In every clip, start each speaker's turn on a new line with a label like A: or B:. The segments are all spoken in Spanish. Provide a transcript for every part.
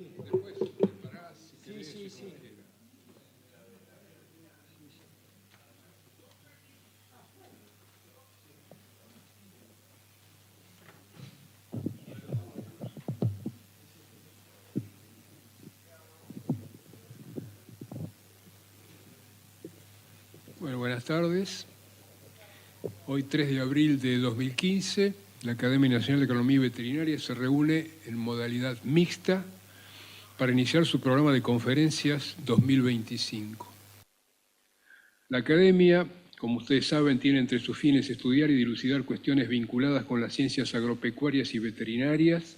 A: Después preparás, si querés, como quieras. Bueno, buenas tardes. Hoy, 3 de abril de 2015, la Academia Nacional de Agronomía y Veterinaria se reúne en modalidad mixta para iniciar su programa de conferencias 2025. La Academia, como ustedes saben, tiene entre sus fines estudiar y dilucidar cuestiones vinculadas con las ciencias agropecuarias y veterinarias,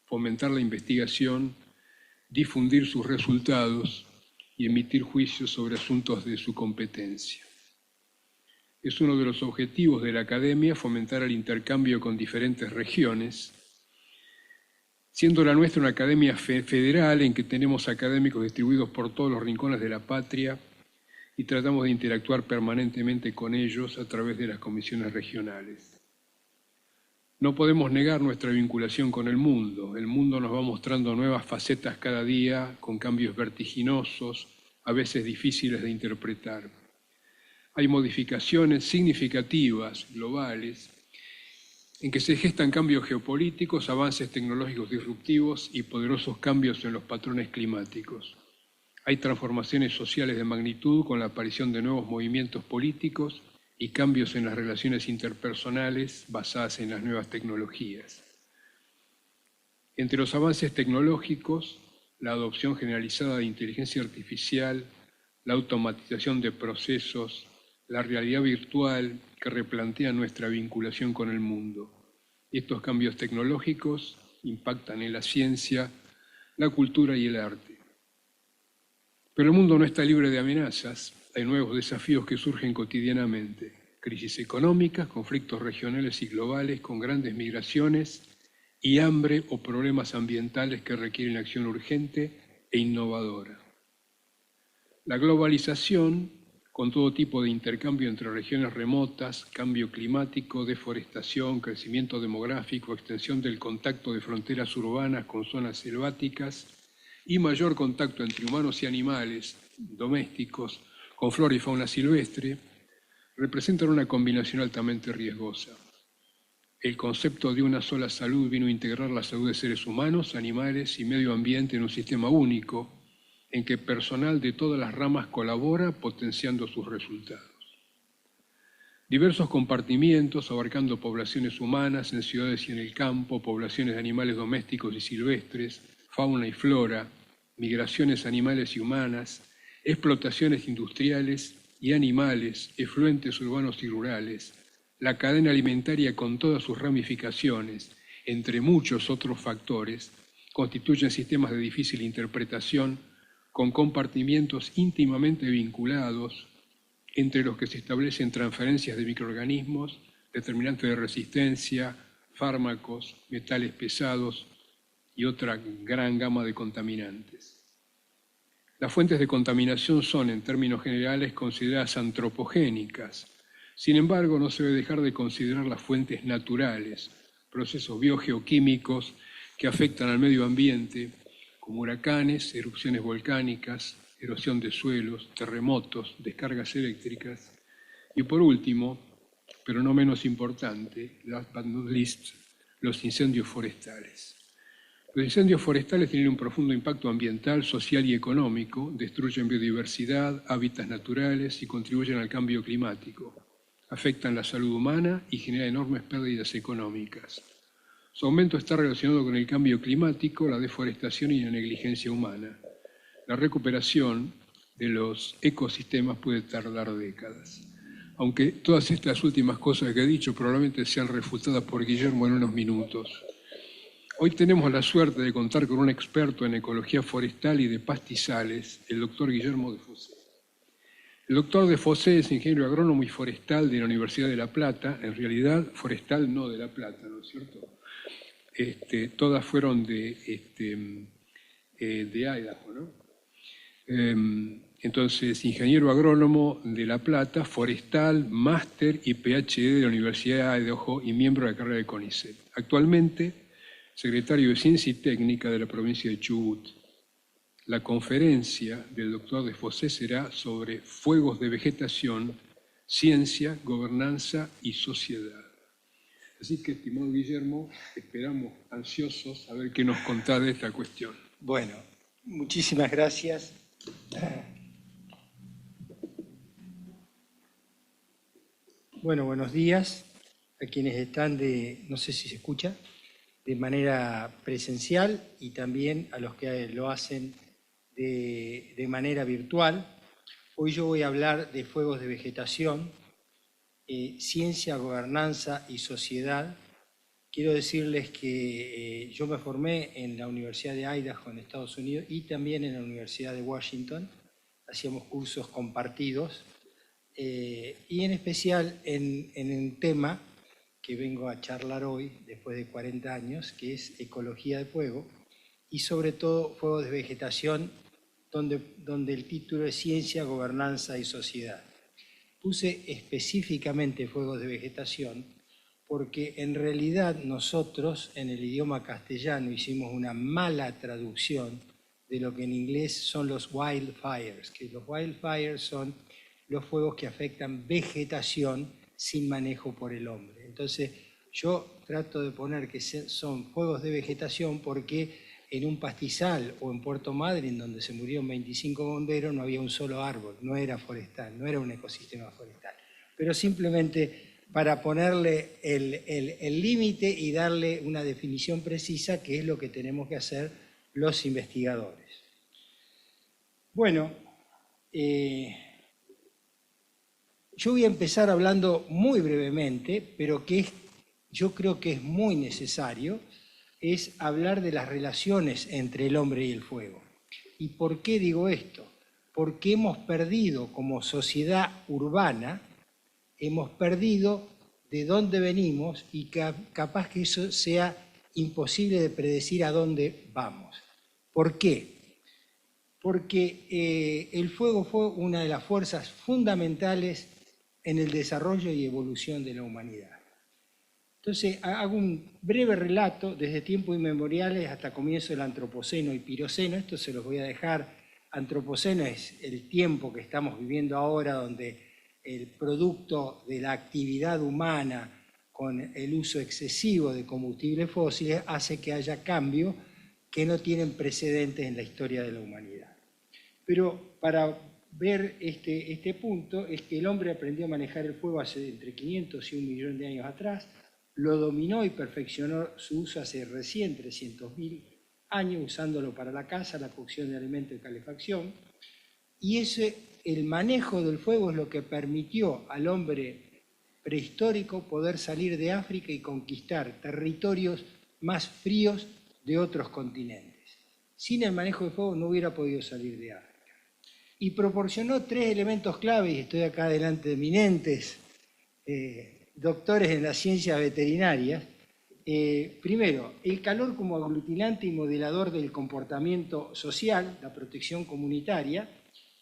A: fomentar la investigación, difundir sus resultados y emitir juicios sobre asuntos de su competencia. Es uno de los objetivos de la Academia fomentar el intercambio con diferentes regiones, siendo la nuestra una academia federal en que tenemos académicos distribuidos por todos los rincones de la patria y tratamos de interactuar permanentemente con ellos a través de las comisiones regionales. No podemos negar nuestra vinculación con el mundo. El mundo nos va mostrando nuevas facetas cada día, con cambios vertiginosos, a veces difíciles de interpretar. Hay modificaciones significativas, globales, en que se gestan cambios geopolíticos, avances tecnológicos disruptivos y poderosos cambios en los patrones climáticos. Hay transformaciones sociales de magnitud con la aparición de nuevos movimientos políticos y cambios en las relaciones interpersonales basadas en las nuevas tecnologías. Entre los avances tecnológicos, la adopción generalizada de inteligencia artificial, la automatización de procesos, la realidad virtual que replantea nuestra vinculación con el mundo. Estos cambios tecnológicos impactan en la ciencia, la cultura y el arte. Pero el mundo no está libre de amenazas. Hay nuevos desafíos que surgen cotidianamente. Crisis económicas, conflictos regionales y globales con grandes migraciones y hambre o problemas ambientales que requieren acción urgente e innovadora. La globalización, con todo tipo de intercambio entre regiones remotas, cambio climático, deforestación, crecimiento demográfico, extensión del contacto de fronteras urbanas con zonas selváticas y mayor contacto entre humanos y animales domésticos con flora y fauna silvestre, representan una combinación altamente riesgosa. El concepto de una sola salud vino a integrar la salud de seres humanos, animales y medio ambiente en un sistema único, en que personal de todas las ramas colabora potenciando sus resultados. Diversos compartimientos abarcando poblaciones humanas en ciudades y en el campo, poblaciones de animales domésticos y silvestres, fauna y flora, migraciones animales y humanas, explotaciones industriales y animales, efluentes urbanos y rurales, la cadena alimentaria con todas sus ramificaciones, entre muchos otros factores, constituyen sistemas de difícil interpretación con compartimientos íntimamente vinculados, entre los que se establecen transferencias de microorganismos, determinantes de resistencia, fármacos, metales pesados y otra gran gama de contaminantes. Las fuentes de contaminación son, en términos generales, consideradas antropogénicas. Sin embargo, no se debe dejar de considerar las fuentes naturales, procesos biogeoquímicos que afectan al medio ambiente, como huracanes, erupciones volcánicas, erosión de suelos, terremotos, descargas eléctricas y, por último, pero no menos importante, last but not least, los incendios forestales. Los incendios forestales tienen un profundo impacto ambiental, social y económico, destruyen biodiversidad, hábitats naturales y contribuyen al cambio climático. Afectan la salud humana y generan enormes pérdidas económicas. Su aumento está relacionado con el cambio climático, la deforestación y la negligencia humana. La recuperación de los ecosistemas puede tardar décadas. Aunque todas estas últimas cosas que he dicho probablemente sean refutadas por Guillermo en unos minutos. Hoy tenemos la suerte de contar con un experto en ecología forestal y de pastizales, el doctor Guillermo de Fossé. El doctor de Fossé es ingeniero agrónomo y forestal de la Universidad de La Plata, en realidad forestal no de La Plata, ¿no es cierto? Todas fueron de Idaho, ¿no? Entonces, ingeniero agrónomo de La Plata, forestal, máster y PhD de la Universidad de Idaho y miembro de la carrera de CONICET. Actualmente, secretario de Ciencia y Técnica de la provincia de Chubut. La conferencia del doctor Desfossés será sobre fuegos de vegetación, ciencia, gobernanza y sociedad. Así que, estimado Guillermo, esperamos ansiosos a ver qué nos contás de esta cuestión.
B: Bueno, muchísimas gracias. Bueno, buenos días a quienes están no sé si se escucha, de manera presencial y también a los que lo hacen de manera virtual. Hoy yo voy a hablar de fuegos de vegetación, ciencia, gobernanza y sociedad. Quiero decirles que yo me formé en la Universidad de Idaho en Estados Unidos y también en la Universidad de Washington. Hacíamos cursos compartidos y en especial en un tema que vengo a charlar hoy, después de 40 años, que es ecología de fuego y sobre todo fuegos de vegetación, donde el título es Ciencia, Gobernanza y Sociedad. Puse específicamente fuegos de vegetación porque en realidad nosotros en el idioma castellano hicimos una mala traducción de lo que en inglés son los wildfires, que los wildfires son los fuegos que afectan vegetación sin manejo por el hombre. Entonces yo trato de poner que son fuegos de vegetación porque en un pastizal o en Puerto Madryn, donde se murieron 25 bomberos, no había un solo árbol, no era forestal, no era un ecosistema forestal. Pero simplemente para ponerle el límite y darle una definición precisa, que es lo que tenemos que hacer los investigadores. Bueno, yo voy a empezar hablando muy brevemente, pero que yo creo que es muy necesario, es hablar de las relaciones entre el hombre y el fuego. ¿Y por qué digo esto? Porque hemos perdido como sociedad urbana, hemos perdido de dónde venimos y capaz que eso sea imposible de predecir a dónde vamos. ¿Por qué? Porque el fuego fue una de las fuerzas fundamentales en el desarrollo y evolución de la humanidad. Entonces, hago un breve relato desde tiempos inmemoriales hasta comienzo del Antropoceno y Piroceno. Esto se los voy a dejar. Antropoceno es el tiempo que estamos viviendo ahora, donde el producto de la actividad humana con el uso excesivo de combustibles fósiles hace que haya cambios que no tienen precedentes en la historia de la humanidad. Pero para ver este punto es que el hombre aprendió a manejar el fuego hace entre 500 y 1 millón de años atrás, lo dominó y perfeccionó su uso hace recién 300.000 años, usándolo para la caza, la cocción de alimentos y calefacción. Y el manejo del fuego es lo que permitió al hombre prehistórico poder salir de África y conquistar territorios más fríos de otros continentes. Sin el manejo del fuego no hubiera podido salir de África. Y proporcionó 3 elementos clave, y estoy acá delante de eminentes doctores en las ciencias veterinarias. Primero, el calor como aglutinante y modelador del comportamiento social, la protección comunitaria,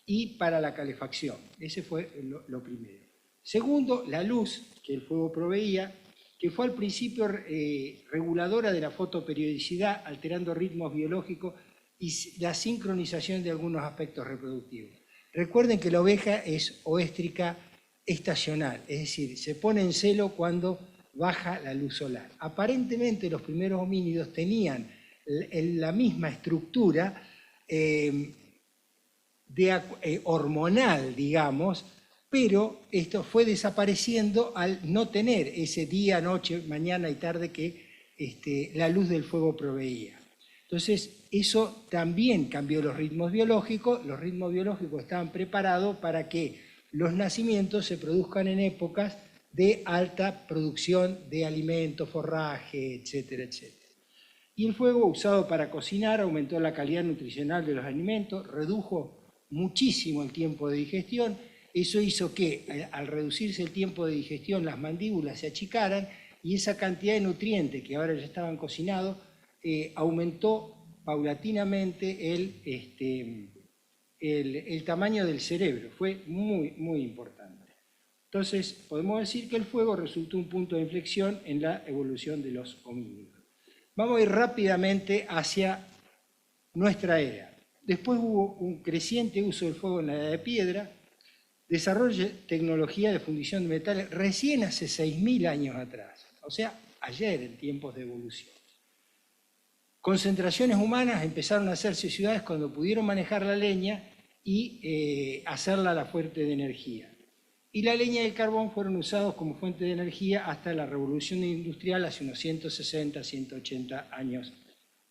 B: y para la calefacción. Ese fue lo primero. Segundo, la luz que el fuego proveía, que fue al principio reguladora de la fotoperiodicidad, alterando ritmos biológicos y la sincronización de algunos aspectos reproductivos. Recuerden que la oveja es oéstrica estacional, es decir, se pone en celo cuando baja la luz solar. Aparentemente los primeros homínidos tenían la misma estructura hormonal, digamos, pero esto fue desapareciendo al no tener ese día, noche, mañana y tarde que la luz del fuego proveía. Entonces, eso también cambió los ritmos biológicos. Los ritmos biológicos estaban preparados para que los nacimientos se produzcan en épocas de alta producción de alimentos, forraje, etcétera, etcétera. Y el fuego usado para cocinar aumentó la calidad nutricional de los alimentos, redujo muchísimo el tiempo de digestión. Eso hizo que al reducirse el tiempo de digestión las mandíbulas se achicaran y esa cantidad de nutrientes que ahora ya estaban cocinados aumentó paulatinamente el tamaño del cerebro. Fue muy, muy importante. Entonces, podemos decir que el fuego resultó un punto de inflexión en la evolución de los homínidos. Vamos a ir rápidamente hacia nuestra era. Después hubo un creciente uso del fuego en la Edad de Piedra, desarrollo de tecnología de fundición de metales recién hace 6.000 años atrás, o sea, ayer en tiempos de evolución. Concentraciones humanas empezaron a hacerse ciudades cuando pudieron manejar la leña y hacerla la fuente de energía. Y la leña y el carbón fueron usados como fuente de energía hasta la revolución industrial hace unos 160, 180 años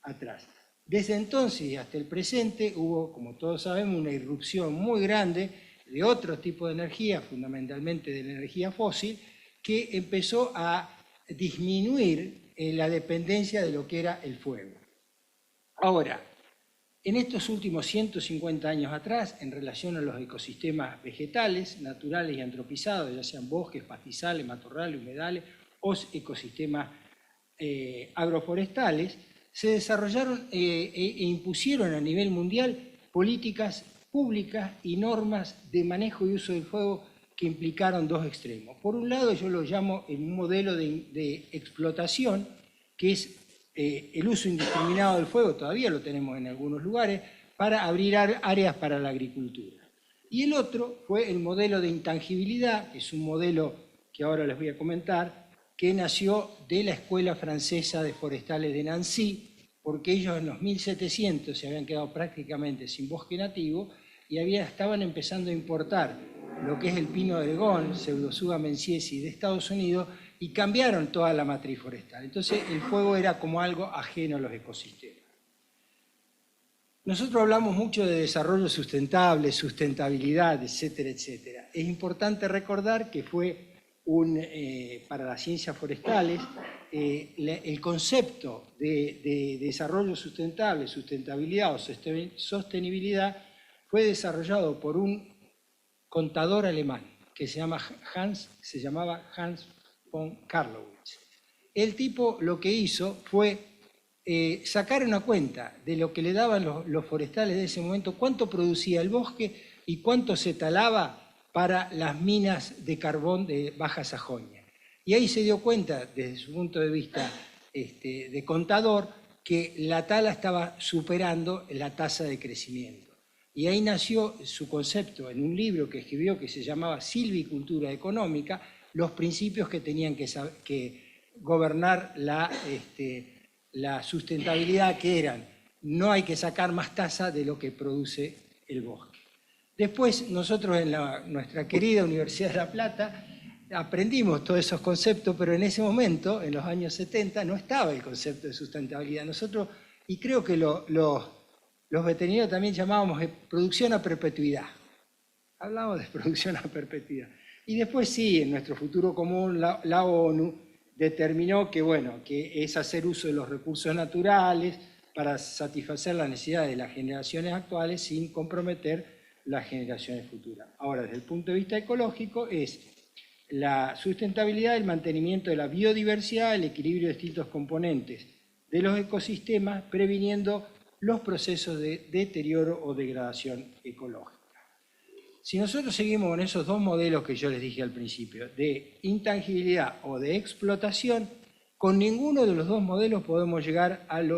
B: atrás. Desde entonces y hasta el presente hubo, como todos sabemos, una irrupción muy grande de otro tipo de energía, fundamentalmente de la energía fósil, que empezó a disminuir la dependencia de lo que era el fuego. Ahora, en estos últimos 150 años atrás, en relación a los ecosistemas vegetales, naturales y antropizados, ya sean bosques, pastizales, matorrales, humedales o ecosistemas agroforestales, se desarrollaron e impusieron a nivel mundial políticas públicas y normas de manejo y uso del fuego que implicaron dos extremos. Por un lado, yo lo llamo un modelo de explotación, que es el uso indiscriminado del fuego, todavía lo tenemos en algunos lugares, para abrir áreas para la agricultura. Y el otro fue el modelo de intangibilidad, que es un modelo que ahora les voy a comentar, que nació de la Escuela Francesa de Forestales de Nancy, porque ellos en los 1700 se habían quedado prácticamente sin bosque nativo y estaban empezando a importar lo que es el pino de Oregón, Pseudotsuga menziesi de Estados Unidos, y cambiaron toda la matriz forestal. Entonces el fuego era como algo ajeno a los ecosistemas. Nosotros hablamos mucho de desarrollo sustentable, sustentabilidad, etcétera, etcétera. Es importante recordar que fue para las ciencias forestales el concepto de desarrollo sustentable, sustentabilidad o sostenibilidad fue desarrollado por un contador alemán que se llamaba Hans von Carlowitz. El tipo lo que hizo fue sacar una cuenta de lo que le daban los forestales de ese momento, cuánto producía el bosque y cuánto se talaba para las minas de carbón de Baja Sajonia. Y ahí se dio cuenta, desde su punto de vista de contador, que la tala estaba superando la tasa de crecimiento. Y ahí nació su concepto en un libro que escribió que se llamaba Silvicultura Económica, los principios que tenían que gobernar la sustentabilidad, que eran: no hay que sacar más tasa de lo que produce el bosque. Después nosotros en nuestra querida Universidad de La Plata aprendimos todos esos conceptos, pero en ese momento, en los años 70, no estaba el concepto de sustentabilidad. Nosotros, y creo que los veterinarios también llamábamos producción a perpetuidad. Hablábamos de producción a perpetuidad. Y después sí, en nuestro futuro común, la ONU determinó que, bueno, que es hacer uso de los recursos naturales para satisfacer las necesidades de las generaciones actuales sin comprometer las generaciones futuras. Ahora, desde el punto de vista ecológico, es la sustentabilidad, el mantenimiento de la biodiversidad, el equilibrio de distintos componentes de los ecosistemas, previniendo los procesos de deterioro o degradación ecológica. Si nosotros seguimos con esos dos modelos que yo les dije al principio, de intangibilidad o de explotación, con ninguno de los dos modelos podemos llegar al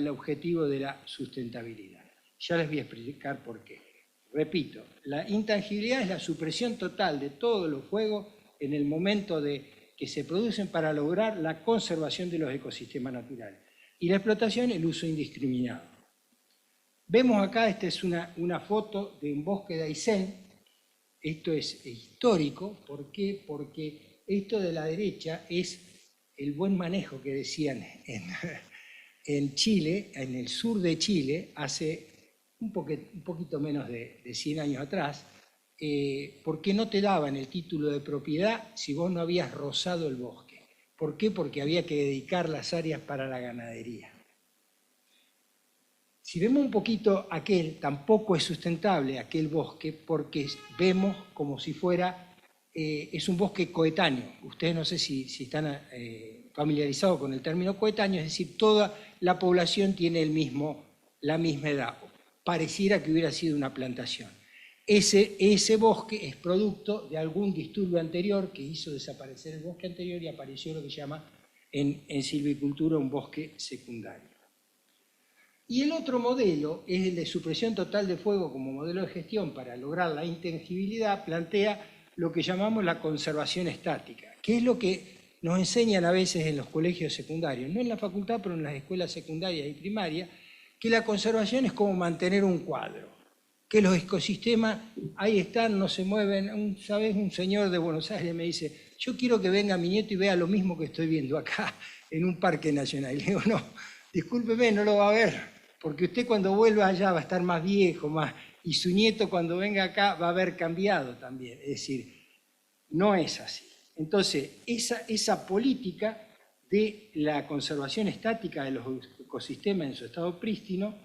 B: objetivo de la sustentabilidad. Ya les voy a explicar por qué. Repito, la intangibilidad es la supresión total de todos los fuegos en el momento que se producen para lograr la conservación de los ecosistemas naturales. Y la explotación, el uso indiscriminado. Vemos acá, esta es una foto de un bosque de Aysén. Esto es histórico. ¿Por qué? Porque esto de la derecha es el buen manejo que decían en Chile, en el sur de Chile, hace un poquito menos de 100 años atrás, porque no te daban el título de propiedad si vos no habías rozado el bosque. ¿Por qué? Porque había que dedicar las áreas para la ganadería. Si vemos un poquito aquel, tampoco es sustentable aquel bosque, porque vemos como si fuera, es un bosque coetáneo. Ustedes no sé si están familiarizados con el término coetáneo, es decir, toda la población tiene la misma edad. Pareciera que hubiera sido una plantación. Ese bosque es producto de algún disturbio anterior que hizo desaparecer el bosque anterior y apareció lo que se llama en silvicultura un bosque secundario. Y el otro modelo es el de supresión total de fuego como modelo de gestión para lograr la intangibilidad, plantea lo que llamamos la conservación estática, que es lo que nos enseñan a veces en los colegios secundarios, no en la facultad, pero en las escuelas secundarias y primarias, que la conservación es como mantener un cuadro, que los ecosistemas ahí están, no se mueven. ¿Sabes? Un señor de Buenos Aires me dice, yo quiero que venga mi nieto y vea lo mismo que estoy viendo acá en un parque nacional. Y le digo, no, discúlpeme, no lo va a ver, porque usted cuando vuelva allá va a estar más viejo, y su nieto cuando venga acá va a haber cambiado también. Es decir, no es así. Entonces, esa política de la conservación estática de los ecosistemas en su estado prístino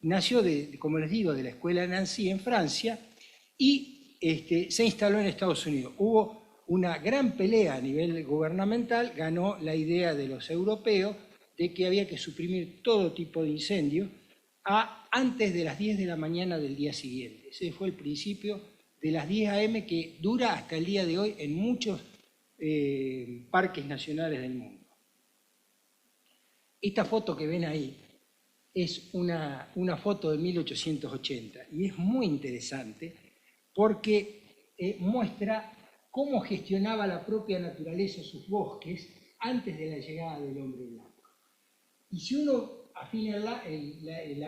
B: nació, como les digo, de la escuela de Nancy en Francia y se instaló en Estados Unidos. Hubo una gran pelea a nivel gubernamental, ganó la idea de los europeos de que había que suprimir todo tipo de incendio antes de las 10 de la mañana del día siguiente. Ese fue el principio de las 10 a.m. que dura hasta el día de hoy en muchos parques nacionales del mundo. Esta foto que ven ahí es una foto de 1880 y es muy interesante porque muestra cómo gestionaba la propia naturaleza sus bosques antes de la llegada del hombre blanco. Y si uno afina la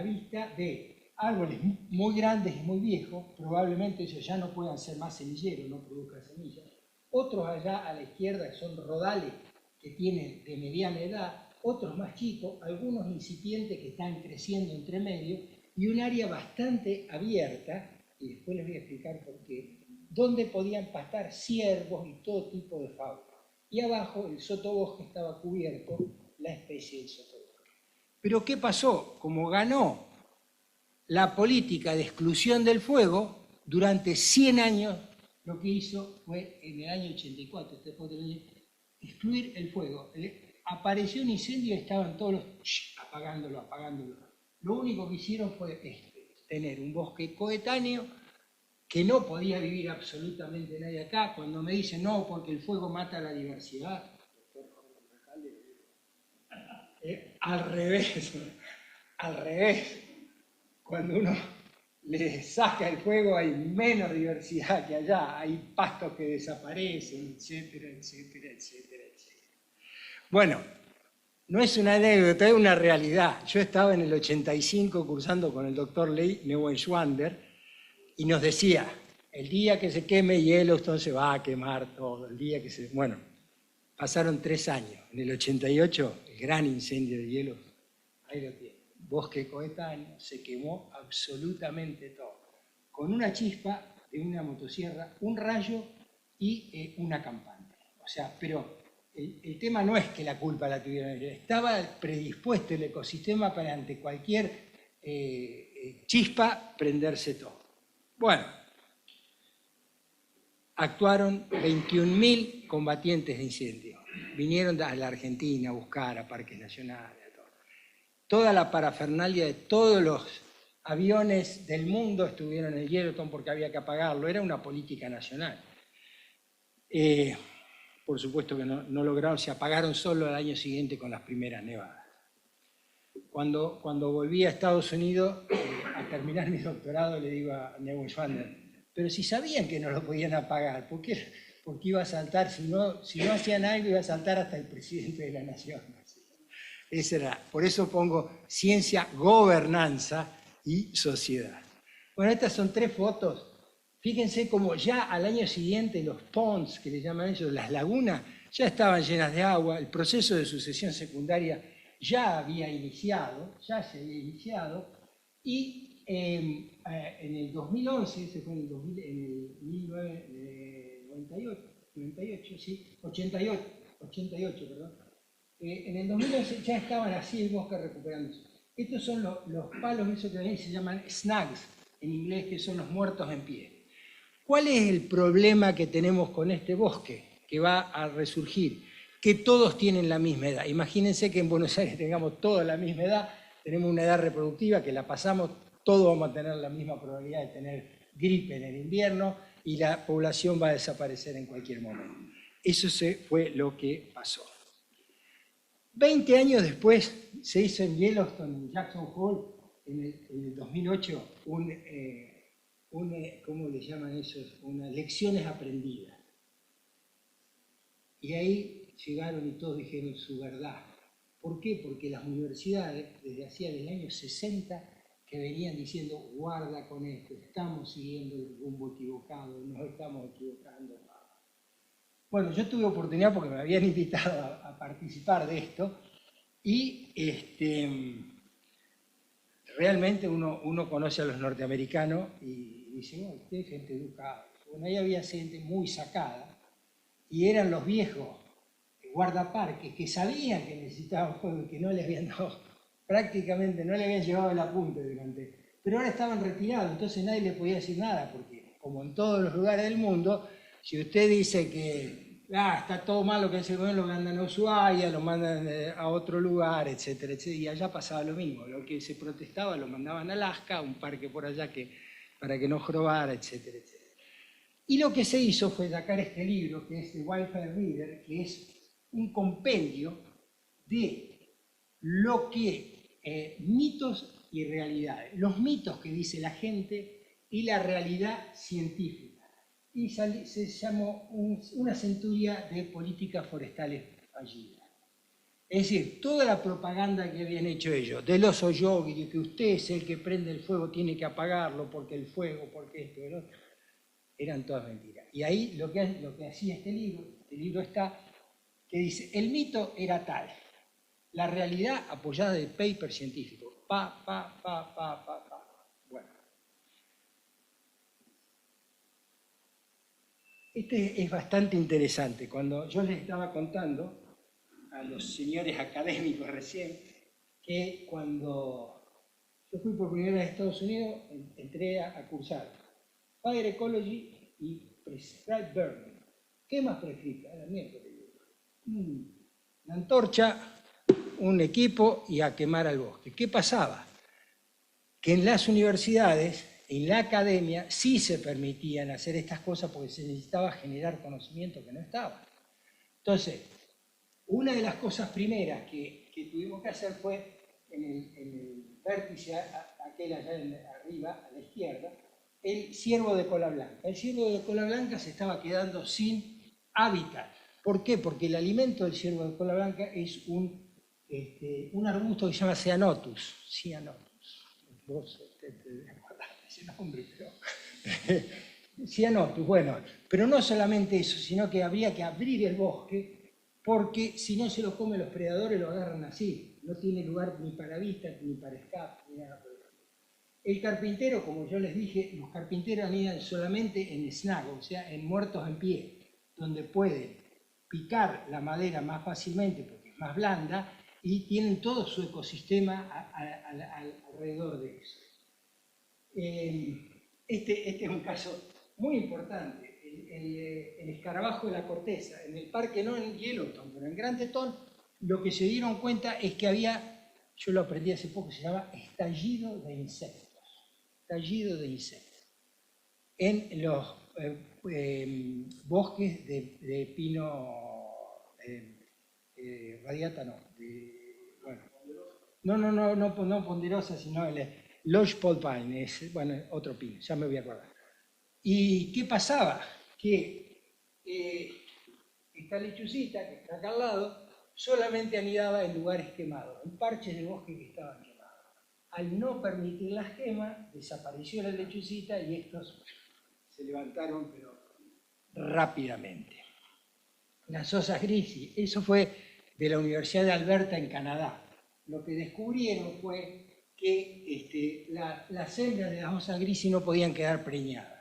B: vista de árboles muy grandes y muy viejos, probablemente ellos ya no puedan ser más semilleros, no produzcan semillas. Otros allá a la izquierda son rodales que tienen de mediana edad, otros más chicos, algunos incipientes que están creciendo entre medio, y un área bastante abierta, y después les voy a explicar por qué, donde podían pastar ciervos y todo tipo de fauna. Y abajo el sotobosque estaba cubierto, la especie del sotobosque. Pero ¿qué pasó? Como ganó la política de exclusión del fuego, durante 100 años lo que hizo fue, en el año 84, excluir el fuego. Apareció un incendio y estaban todos los apagándolo. Lo único que hicieron fue tener un bosque coetáneo que no podía vivir absolutamente nadie acá. Cuando me dicen no, porque el fuego mata la diversidad, al revés. Cuando uno le saca el fuego hay menos diversidad que allá, hay pastos que desaparecen, etcétera. Bueno, no es una anécdota, es una realidad. Yo estaba en el 85 cursando con el doctor Neuenschwander y nos decía, el día que se queme Yellowstone se va a quemar todo, el día que se... Bueno, pasaron 3 años. En el 88, el gran incendio de Yellowstone, ahí lo tiene. Bosque coetáneo, se quemó absolutamente todo, con una chispa de una motosierra, un rayo y una campana. O sea, pero el tema no es que la culpa la tuvieron ellos, estaba predispuesto el ecosistema para ante cualquier chispa prenderse todo. Bueno, actuaron 21.000 combatientes de incendio, vinieron a la Argentina a buscar a parques nacionales. Toda la parafernalia de todos los aviones del mundo estuvieron en el Yellowstone porque había que apagarlo. Era una política nacional. Por supuesto que no lograron, se apagaron solo al año siguiente con las primeras nevadas. Cuando volví a Estados Unidos, a terminar mi doctorado, le digo a Neuenschwander, pero si sabían que no lo podían apagar, ¿por qué? Porque iba a saltar, si no hacían algo, iba a saltar hasta el presidente de la nación. Por eso pongo ciencia, gobernanza y sociedad. Bueno, estas son 3 fotos. Fíjense cómo ya al año siguiente los ponds, que le llaman ellos, las lagunas, ya estaban llenas de agua, el proceso de sucesión secundaria ya se había iniciado, y en el 2011, ese fue en el 88, perdón. En el 2011 ya estaban así el bosque recuperándose. Estos son los palos, esos que se llaman snags en inglés, que son los muertos en pie. ¿Cuál es el problema que tenemos con este bosque que va a resurgir? Que todos tienen la misma edad. Imagínense que en Buenos Aires tengamos todos la misma edad, tenemos una edad reproductiva que la pasamos, todos vamos a tener la misma probabilidad de tener gripe en el invierno y la población va a desaparecer en cualquier momento. Eso fue lo que pasó. 20 años después se hizo en Yellowstone, en Jackson Hole, en el 2008, ¿cómo le llaman esos? Unas lecciones aprendidas. Y ahí llegaron y todos dijeron su verdad. ¿Por qué? Porque las universidades, desde hacía del año 60, que venían diciendo, guarda con esto, estamos siguiendo el rumbo equivocado, nos estamos equivocando. Bueno, yo tuve oportunidad porque me habían invitado a participar de esto y realmente uno conoce a los norteamericanos y dice, oh, usted es gente educada. Bueno, ahí había gente muy sacada y eran los viejos guardaparques que sabían que necesitaban juego y que no les habían dado, prácticamente no le habían llevado el apunte pero ahora estaban retirados, entonces nadie le podía decir nada, porque como en todos los lugares del mundo, si usted dice que está todo mal lo que hace el gobierno, lo mandan a Ushuaia, lo mandan a otro lugar, etcétera, etcétera, y allá pasaba lo mismo, lo que se protestaba lo mandaban a Alaska, a un parque por allá para que no jorobara, etcétera, etcétera. Y lo que se hizo fue sacar este libro, que es The Wildfire Reader, que es un compendio de lo que mitos y realidades. Los mitos que dice la gente y la realidad científica. Y se llamó una centuria de políticas forestales fallidas. Es decir, toda la propaganda que habían hecho ellos, de los Oyogi, de que usted es el que prende el fuego, tiene que apagarlo, porque el fuego, porque esto, el otro, eran todas mentiras. Y ahí lo que hacía este libro está, que dice, el mito era tal, la realidad apoyada de paper científico. Bueno. Este es bastante interesante. Cuando yo les estaba contando a los señores académicos recién, que cuando yo fui por primera vez a Estados Unidos, entré a cursar Fire Ecology y Prescribed Burning. ¿Qué más prescrita? La miércoles. Una antorcha, un equipo y a quemar al bosque. ¿Qué pasaba? Que en las universidades, en la academia, sí se permitían hacer estas cosas porque se necesitaba generar conocimiento que no estaba. Entonces, una de las cosas primeras que tuvimos que hacer fue en el vértice, aquel allá arriba, a la izquierda, el ciervo de cola blanca. El ciervo de cola blanca se estaba quedando sin hábitat. ¿Por qué? Porque el alimento del ciervo de cola blanca es un arbusto que se llama Cyanotus. Vos te acordás de ese nombre, pero... Cyanotus, bueno. Pero no solamente eso, sino que habría que abrir el bosque porque si no se lo comen los predadores, lo agarran así. No tiene lugar ni para vista, ni para escape, ni nada por el estilo. El carpintero, como yo les dije, los carpinteros anidan solamente en snag, o sea, en muertos en pie, donde pueden picar la madera más fácilmente porque es más blanda y tienen todo su ecosistema alrededor de eso. Este es un caso muy importante, el escarabajo de la corteza. En el parque, no en Yellowstone, pero en Grand Teton, lo que se dieron cuenta es que había, yo lo aprendí hace poco, se llama estallido de insectos. Estallido de insectos. En los bosques de pino radiata, no ponderosa, sino el lodgepole pine, es, bueno, otro pino, ya me voy a acordar. ¿Y qué pasaba? Que esta lechucita que está acá al lado solamente anidaba en lugares quemados, en parches de bosque que estaban quemados. Al no permitir las quemas, desapareció la lechucita y estos se levantaron, pero rápidamente. Las osas grises, eso fue de la Universidad de Alberta en Canadá. Lo que descubrieron fue que las hembras de las osas grises no podían quedar preñadas.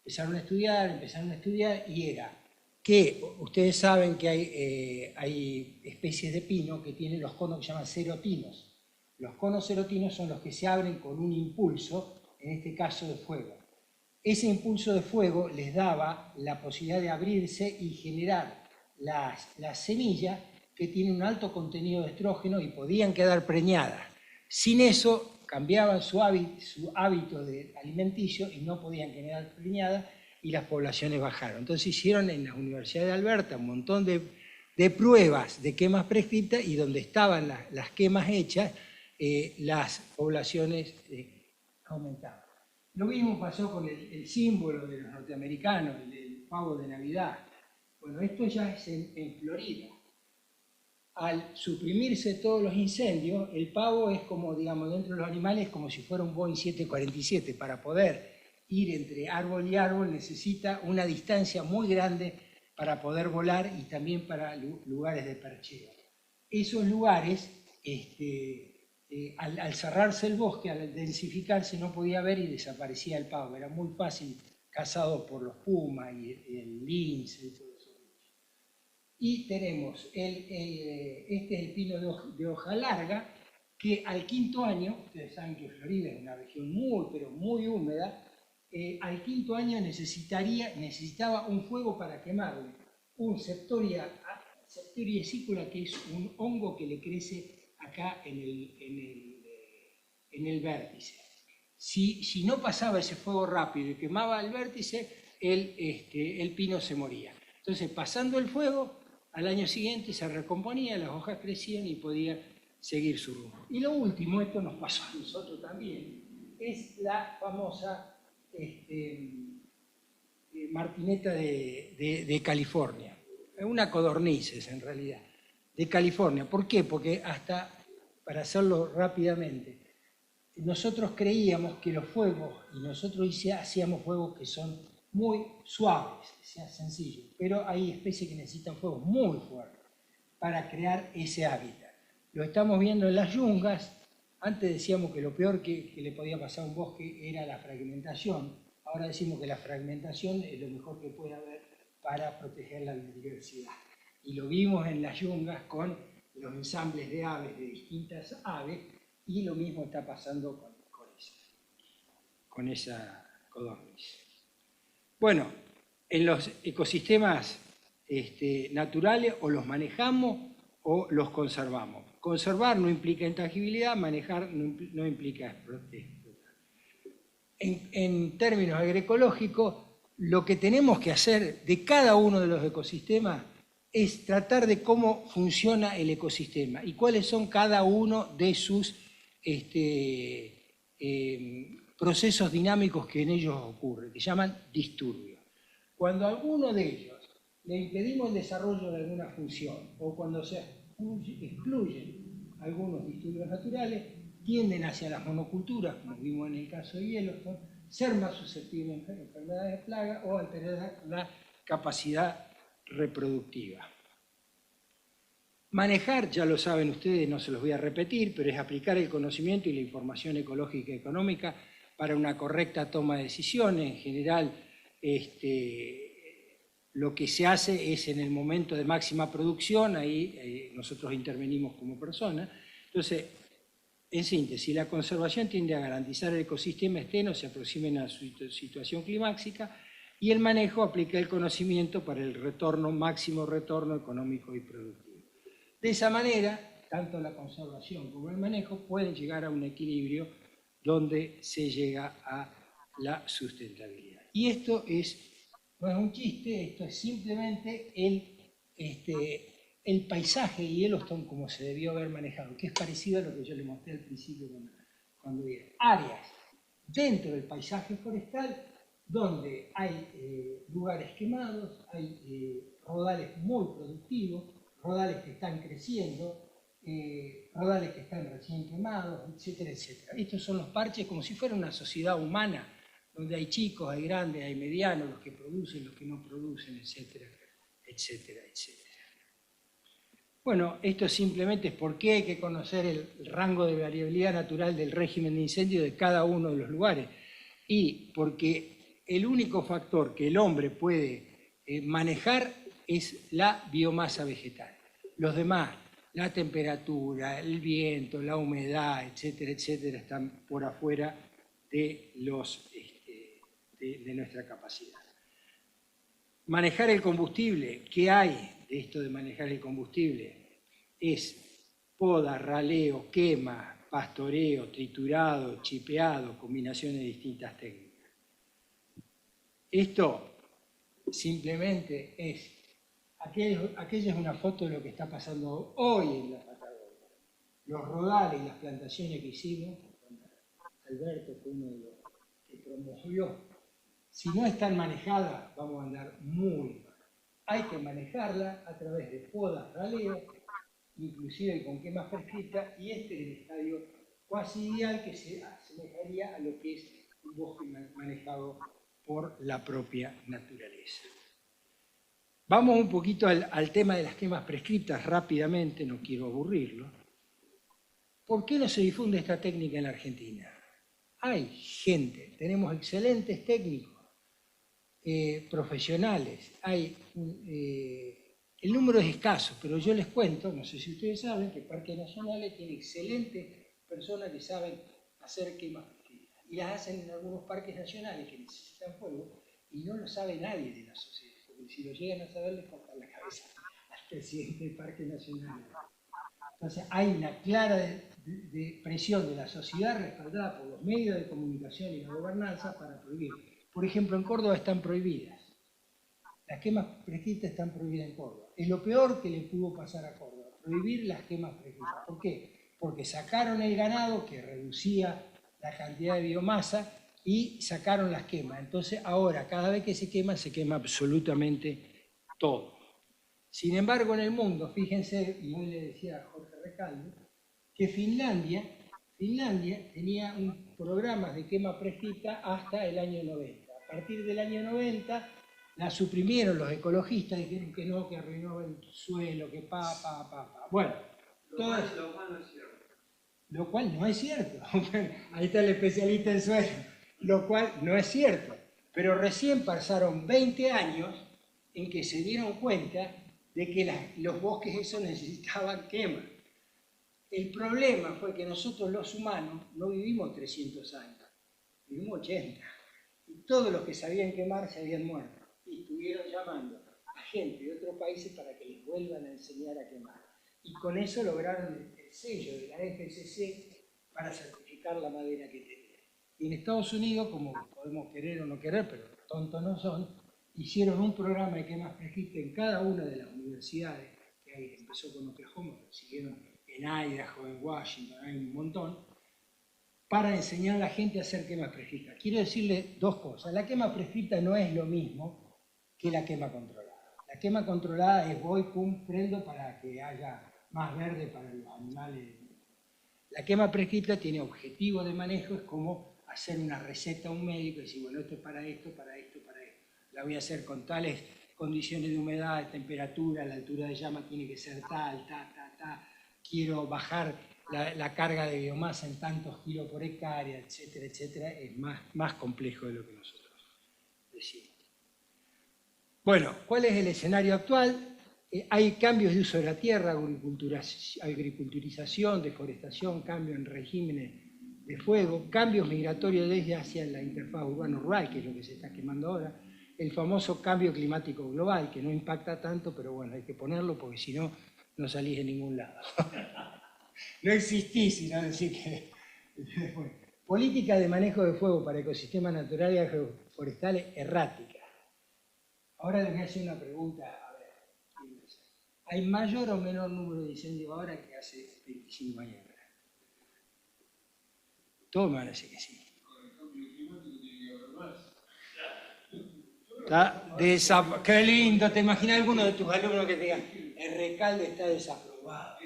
B: Empezaron a estudiar y era que ustedes saben que hay especies de pino que tienen los conos que se llaman serotinos. Los conos serotinos son los que se abren con un impulso, en este caso de fuego. Ese impulso de fuego les daba la posibilidad de abrirse y generar las semillas que tienen un alto contenido de estrógeno y podían quedar preñadas. Sin eso cambiaban su hábito alimenticio y no podían quedar preñadas y las poblaciones bajaron. Entonces hicieron en la Universidad de Alberta un montón de de pruebas de quemas prescritas y donde estaban las quemas hechas, las poblaciones aumentaban. Lo mismo pasó con el símbolo de los norteamericanos, el pavo de Navidad. Bueno, esto ya es en Florida. Al suprimirse todos los incendios, el pavo es como, digamos, dentro de los animales, como si fuera un Boeing 747. Para poder ir entre árbol y árbol necesita una distancia muy grande para poder volar y también para lugares de percheo. Esos lugares, al cerrarse el bosque, al densificarse, no podía ver y desaparecía el pavo. Era muy fácil, cazado por los pumas y el lince y todo eso. Y tenemos, este es el pino de hoja larga, que al 5.º año, ustedes saben que Florida es una región muy, pero muy húmeda, al 5.º año necesitaba un fuego para quemarle, un septoria esícola, que es un hongo que le crece acá en el vértice. Si no pasaba ese fuego rápido y quemaba el vértice, el pino se moría. Entonces, pasando el fuego, al año siguiente se recomponía, las hojas crecían y podía seguir su rumbo. Y lo último, esto nos pasó a nosotros también, es la famosa martineta de California. Una codornices, en realidad, de California. ¿Por qué? Porque para hacerlo rápidamente, nosotros creíamos que los fuegos, y nosotros hacíamos fuegos que son muy suaves, sea sencillo, pero hay especies que necesitan fuegos muy fuertes para crear ese hábitat. Lo estamos viendo en las yungas. Antes decíamos que lo peor que le podía pasar a un bosque era la fragmentación. Ahora decimos que la fragmentación es lo mejor que puede haber para proteger la biodiversidad. Y lo vimos en las yungas con los ensambles de aves, de distintas aves, y lo mismo está pasando con esa codorniz. Bueno, en los ecosistemas naturales o los manejamos o los conservamos. Conservar no implica intangibilidad, manejar no implica explotar. En términos agroecológicos, lo que tenemos que hacer de cada uno de los ecosistemas es tratar de cómo funciona el ecosistema y cuáles son cada uno de sus procesos dinámicos que en ellos ocurren, que llaman disturbios. Cuando a alguno de ellos le impedimos el desarrollo de alguna función o cuando se excluyen algunos disturbios naturales, tienden hacia las monoculturas, como vimos en el caso de Yellowstone, ser más susceptibles a enfermedades de plaga o alterar la capacidad reproductiva. Manejar, ya lo saben ustedes, no se los voy a repetir, pero es aplicar el conocimiento y la información ecológica y económica para una correcta toma de decisiones. En general, lo que se hace es en el momento de máxima producción, ahí nosotros intervenimos como personas. Entonces, en síntesis, la conservación tiende a garantizar el ecosistema esté no se aproximen a su situación climáxica y el manejo aplica el conocimiento para el máximo retorno económico y productivo. De esa manera, tanto la conservación como el manejo pueden llegar a un equilibrio donde se llega a la sustentabilidad. Y esto no es un chiste, esto es simplemente el paisaje de Yellowstone como se debió haber manejado, que es parecido a lo que yo le mostré al principio cuando vi áreas dentro del paisaje forestal donde hay lugares quemados, hay rodales muy productivos, rodales que están creciendo, rodales que están recién quemados, etcétera, etcétera. Estos son los parches como si fuera una sociedad humana, donde hay chicos, hay grandes, hay medianos, los que producen, los que no producen, etcétera, etcétera, etcétera. Bueno, esto simplemente es porque hay que conocer el rango de variabilidad natural del régimen de incendio de cada uno de los lugares y porque el único factor que el hombre puede manejar es la biomasa vegetal. Los demás, la temperatura, el viento, la humedad, etcétera, etcétera, están por afuera de nuestra capacidad. Manejar el combustible, ¿qué hay de esto de manejar el combustible? Es poda, raleo, quema, pastoreo, triturado, chipeado, combinaciones de distintas técnicas. Esto simplemente es aquella es una foto de lo que está pasando hoy en la Patagonia. Los rodales y las plantaciones que hicimos, Alberto fue uno de los que promovió. Si no están manejadas, vamos a andar muy mal. Hay que manejarla a través de podas, raleo, inclusive con quemas prescritas, y este es el estadio cuasi ideal que se asemejaría a lo que es un bosque manejado por la propia naturaleza. Vamos un poquito al tema de las quemas prescriptas rápidamente, no quiero aburrirlo. ¿Por qué no se difunde esta técnica en la Argentina? Hay gente, tenemos excelentes técnicos, profesionales, el número es escaso, pero yo les cuento, no sé si ustedes saben, que Parques Nacionales tiene excelentes personas que saben hacer quemas prescritas. Y las hacen en algunos parques nacionales que necesitan fuego y no lo sabe nadie de la sociedad. Porque si lo llegan a saber, les cortan la cabeza al presidente del Parque Nacional. Entonces hay una clara de presión de la sociedad respaldada por los medios de comunicación y la gobernanza para prohibir. Por ejemplo, en Córdoba están prohibidas. Las quemas prescritas están prohibidas en Córdoba. Es lo peor que le pudo pasar a Córdoba, prohibir las quemas prescritas. ¿Por qué? Porque sacaron el ganado que reducía la cantidad de biomasa y sacaron las quemas. Entonces ahora cada vez que se quema absolutamente todo. Sin embargo, en el mundo, fíjense, y hoy le decía a Jorge Recalde, que Finlandia tenía un programa de quema prescrita hasta el año 90. A partir del año 90 la suprimieron los ecologistas, dijeron que no, que arruinó el suelo, que Bueno,
C: lo cual no es cierto.
B: Lo cual no es cierto. Ahí está el especialista en suelo. Lo cual no es cierto. Pero recién pasaron 20 años en que se dieron cuenta de que los bosques esos necesitaban quema. El problema fue que nosotros los humanos no vivimos 300 años, vivimos 80. Y todos los que sabían quemar se habían muerto. Y estuvieron llamando a gente de otros países para que les vuelvan a enseñar a quemar. Y con eso lograron el sello de la FSC para certificar la madera que tenían. Y en Estados Unidos, como podemos querer o no querer, pero tontos no son, hicieron un programa de quemas prescritas en cada una de las universidades, que ahí empezó con Oklahoma, pero siguieron en Idaho, en Washington, hay un montón, para enseñar a la gente a hacer quemas prescritas. Quiero decirle dos cosas. La quema prescrita no es lo mismo que la quema controlada. La quema controlada es voy, pum, prendo para que haya más verde para los animales. La quema prescrita tiene objetivo de manejo, es como hacer una receta a un médico y decir, bueno, esto es para esto, para esto, para esto. La voy a hacer con tales condiciones de humedad, de temperatura, la altura de llama tiene que ser tal, quiero bajar la carga de biomasa en tantos kilos por hectárea, etcétera, etcétera. Es más complejo de lo que nosotros decimos. Bueno, ¿cuál es el escenario actual? Hay cambios de uso de la tierra, agriculturización, deforestación, cambio en regímenes de fuego, cambios migratorios desde hacia la interfaz urbano-rural, que es lo que se está quemando ahora, el famoso cambio climático global, que no impacta tanto, pero bueno, hay que ponerlo porque si no, no salís de ningún lado. No existís, sino decir que... Bueno, política de manejo de fuego para ecosistemas naturales y agroforestales errática. Ahora les voy a hacer una pregunta, a ver, ¿hay mayor o menor número de incendios ahora que hace 25 años? Todos me van a decir que sí.
A: Con el cambio climático tiene que haber más.
B: Qué lindo, ¿te imaginas alguno de tus alumnos que te diga, el Recalde está desaprobado?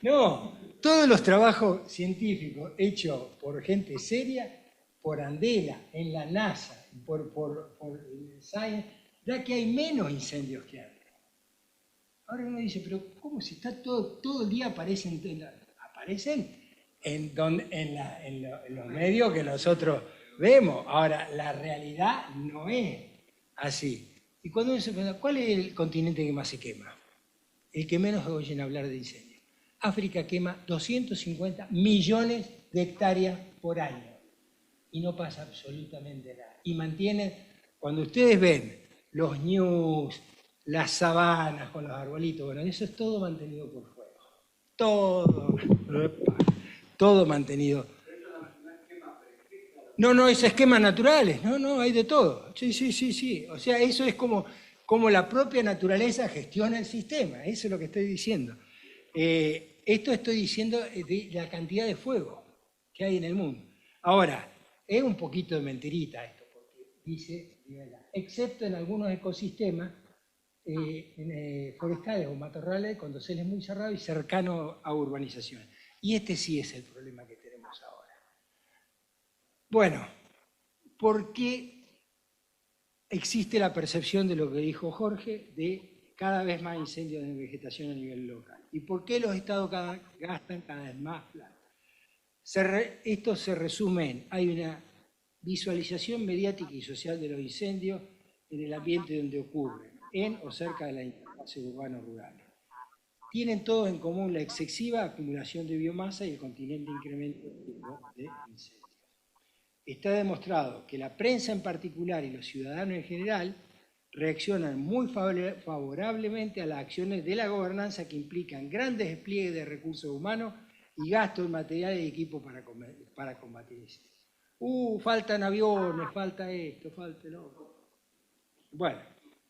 B: No, todos los trabajos científicos hechos por gente seria, por Andela, en la NASA, por Science, da que hay menos incendios que antes. Ahora uno dice, pero ¿cómo si está todo el día aparecen en los medios que nosotros vemos? Ahora, la realidad no es así. Y cuando uno se pregunta, ¿cuál es el continente que más se quema? El que menos oyen hablar de incendios. África quema 250 millones de hectáreas por año y no pasa absolutamente nada. Y mantienen, cuando ustedes ven los ñus, las sabanas con los arbolitos, bueno, eso es todo mantenido por fuego. Todo mantenido. No, es esquemas naturales, no, hay de todo. Sí. O sea, eso es como la propia naturaleza gestiona el sistema, eso es lo que estoy diciendo. Esto estoy diciendo de la cantidad de fuego que hay en el mundo. Ahora, es un poquito de mentirita esto, porque dice, excepto en algunos ecosistemas forestales o matorrales, con doseles muy cerrados y cercanos a urbanizaciones. Y este sí es el problema que tenemos ahora. Bueno, ¿por qué existe la percepción de lo que dijo Jorge, de cada vez más incendios de vegetación a nivel local? ¿Y por qué los estados gastan cada vez más plata? Esto se resume en, hay una visualización mediática y social de los incendios en el ambiente donde ocurren, en o cerca de la interfase urbano-rural. Tienen todos en común la excesiva acumulación de biomasa y el continente incremento de incendios. Está demostrado que la prensa en particular y los ciudadanos en general reaccionan muy favorablemente a las acciones de la gobernanza que implican grandes despliegues de recursos humanos y gasto en materiales y equipo para combatir eso. Faltan aviones, falta esto, falta lo otro. Bueno,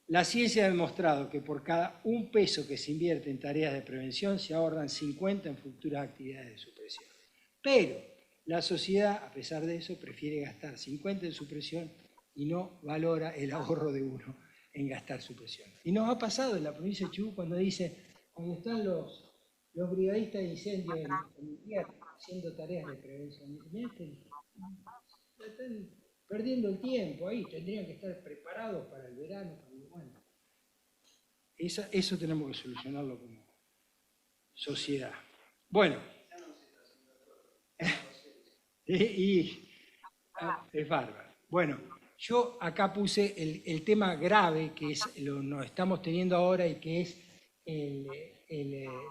B: la ciencia ha demostrado que por cada un peso que se invierte en tareas de prevención se ahorran 50 en futuras actividades de supresión. Pero la sociedad, a pesar de eso, prefiere gastar 50 en supresión y no valora el ahorro de uno en gastar supresión. Y nos ha pasado en la provincia de Chubut cuando están los brigadistas de incendio en invierno haciendo tareas de prevención. Están perdiendo el tiempo ahí, tendrían que estar preparados para el verano. Bueno, eso tenemos que solucionarlo como sociedad. Bueno, es bárbaro. Bueno, yo acá puse el tema grave que nos estamos teniendo ahora y que es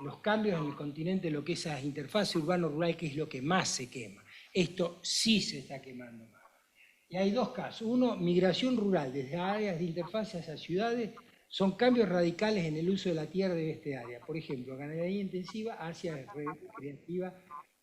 B: los cambios en el continente, lo que es esa interfaz urbano-rural, que es lo que más se quema. Esto sí se está quemando más. Y hay dos casos. Uno, migración rural desde áreas de interfaz hacia ciudades, son cambios radicales en el uso de la tierra de este área. Por ejemplo, ganadería intensiva hacia recreativa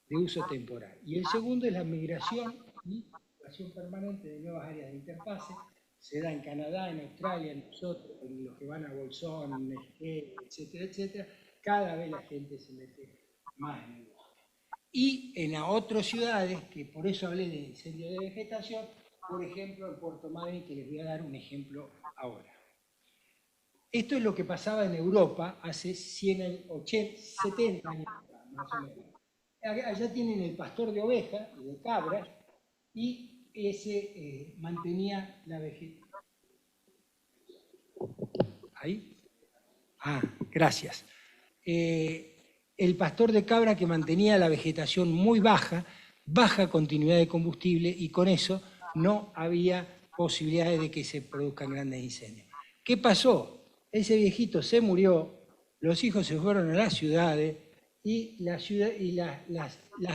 B: de uso temporal. Y el segundo es la migración y migración permanente de nuevas áreas de interfase. Se da en Canadá, en Australia, en nosotros, en los que van a Bolsón, en Esquel, etcétera, etcétera. Cada vez la gente se mete más en el bosque. Y en otras ciudades, que por eso hablé de incendio de vegetación, por ejemplo, en Puerto Madryn, que les voy a dar un ejemplo ahora. Esto es lo que pasaba en Europa hace 70 años, más o menos. Allá tienen el pastor de ovejas y de cabras, y ese mantenía la vegetación. ¿Ahí? Gracias. El pastor de cabra que mantenía la vegetación muy baja continuidad de combustible, y con eso no había posibilidades de que se produzcan grandes incendios. ¿Qué pasó? Ese viejito se murió, los hijos se fueron a las ciudades y las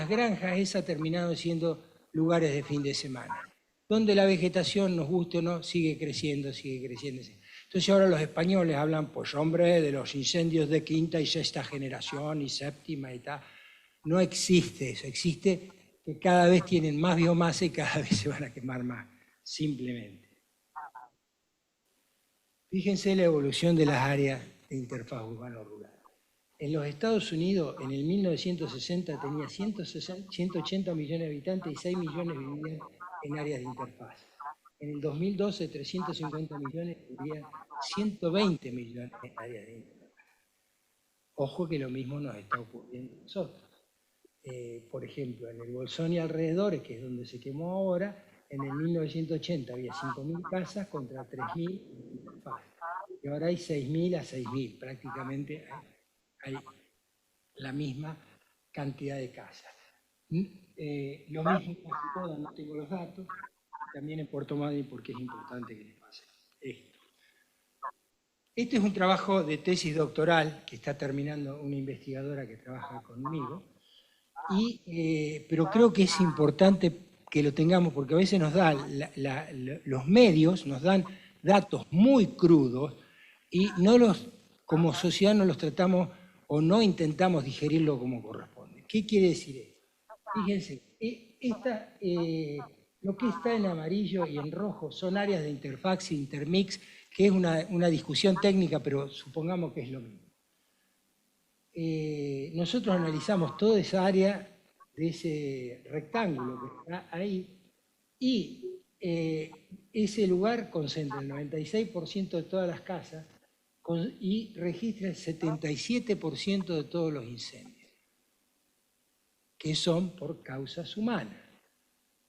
B: granjas esas terminaron siendo lugares de fin de semana, donde la vegetación, nos guste o no, sigue creciendo. Entonces ahora los españoles hablan, pues hombre, de los incendios de quinta y sexta generación y séptima y tal. No existe eso, existe que cada vez tienen más biomasa y cada vez se van a quemar más, simplemente. Fíjense la evolución de las áreas de interfaz urbano-rural. En los Estados Unidos, en el 1960, tenía 180 millones de habitantes y 6 millones vivían en áreas de interfaz. En el 2012, 350 millones vivían 120 millones en áreas de interfaz. Ojo que lo mismo nos está ocurriendo a nosotros. Por ejemplo, en el Bolsón y alrededores, que es donde se quemó ahora, en el 1980 había 5.000 casas contra 3.000 en interfaz. Y ahora hay 6.000 a 6.000, prácticamente hay la misma cantidad de casas. Lo mismo en casi todas, no tengo los datos, también en Puerto Madryn, porque es importante que les pase esto. Este es un trabajo de tesis doctoral que está terminando una investigadora que trabaja conmigo, pero creo que es importante que lo tengamos, porque a veces nos dan los medios, nos dan datos muy crudos y como sociedad no los tratamos o no intentamos digerirlo como corresponde. ¿Qué quiere decir esto? Fíjense, Lo que está en amarillo y en rojo son áreas de interfax e intermix, que es una discusión técnica, pero supongamos que es lo mismo. Nosotros analizamos toda esa área de ese rectángulo que está ahí y ese lugar concentra el 96% de todas las casas y registra el 77% de todos los incendios, que son por causas humanas.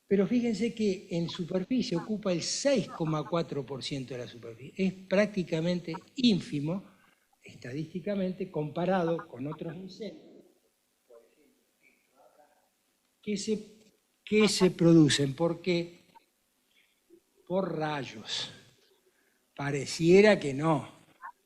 B: Pero fíjense que en superficie ocupa el 6,4% de la superficie. Es prácticamente ínfimo, estadísticamente, comparado con otros incendios, que se producen. ¿Por qué? Por rayos. Pareciera que no,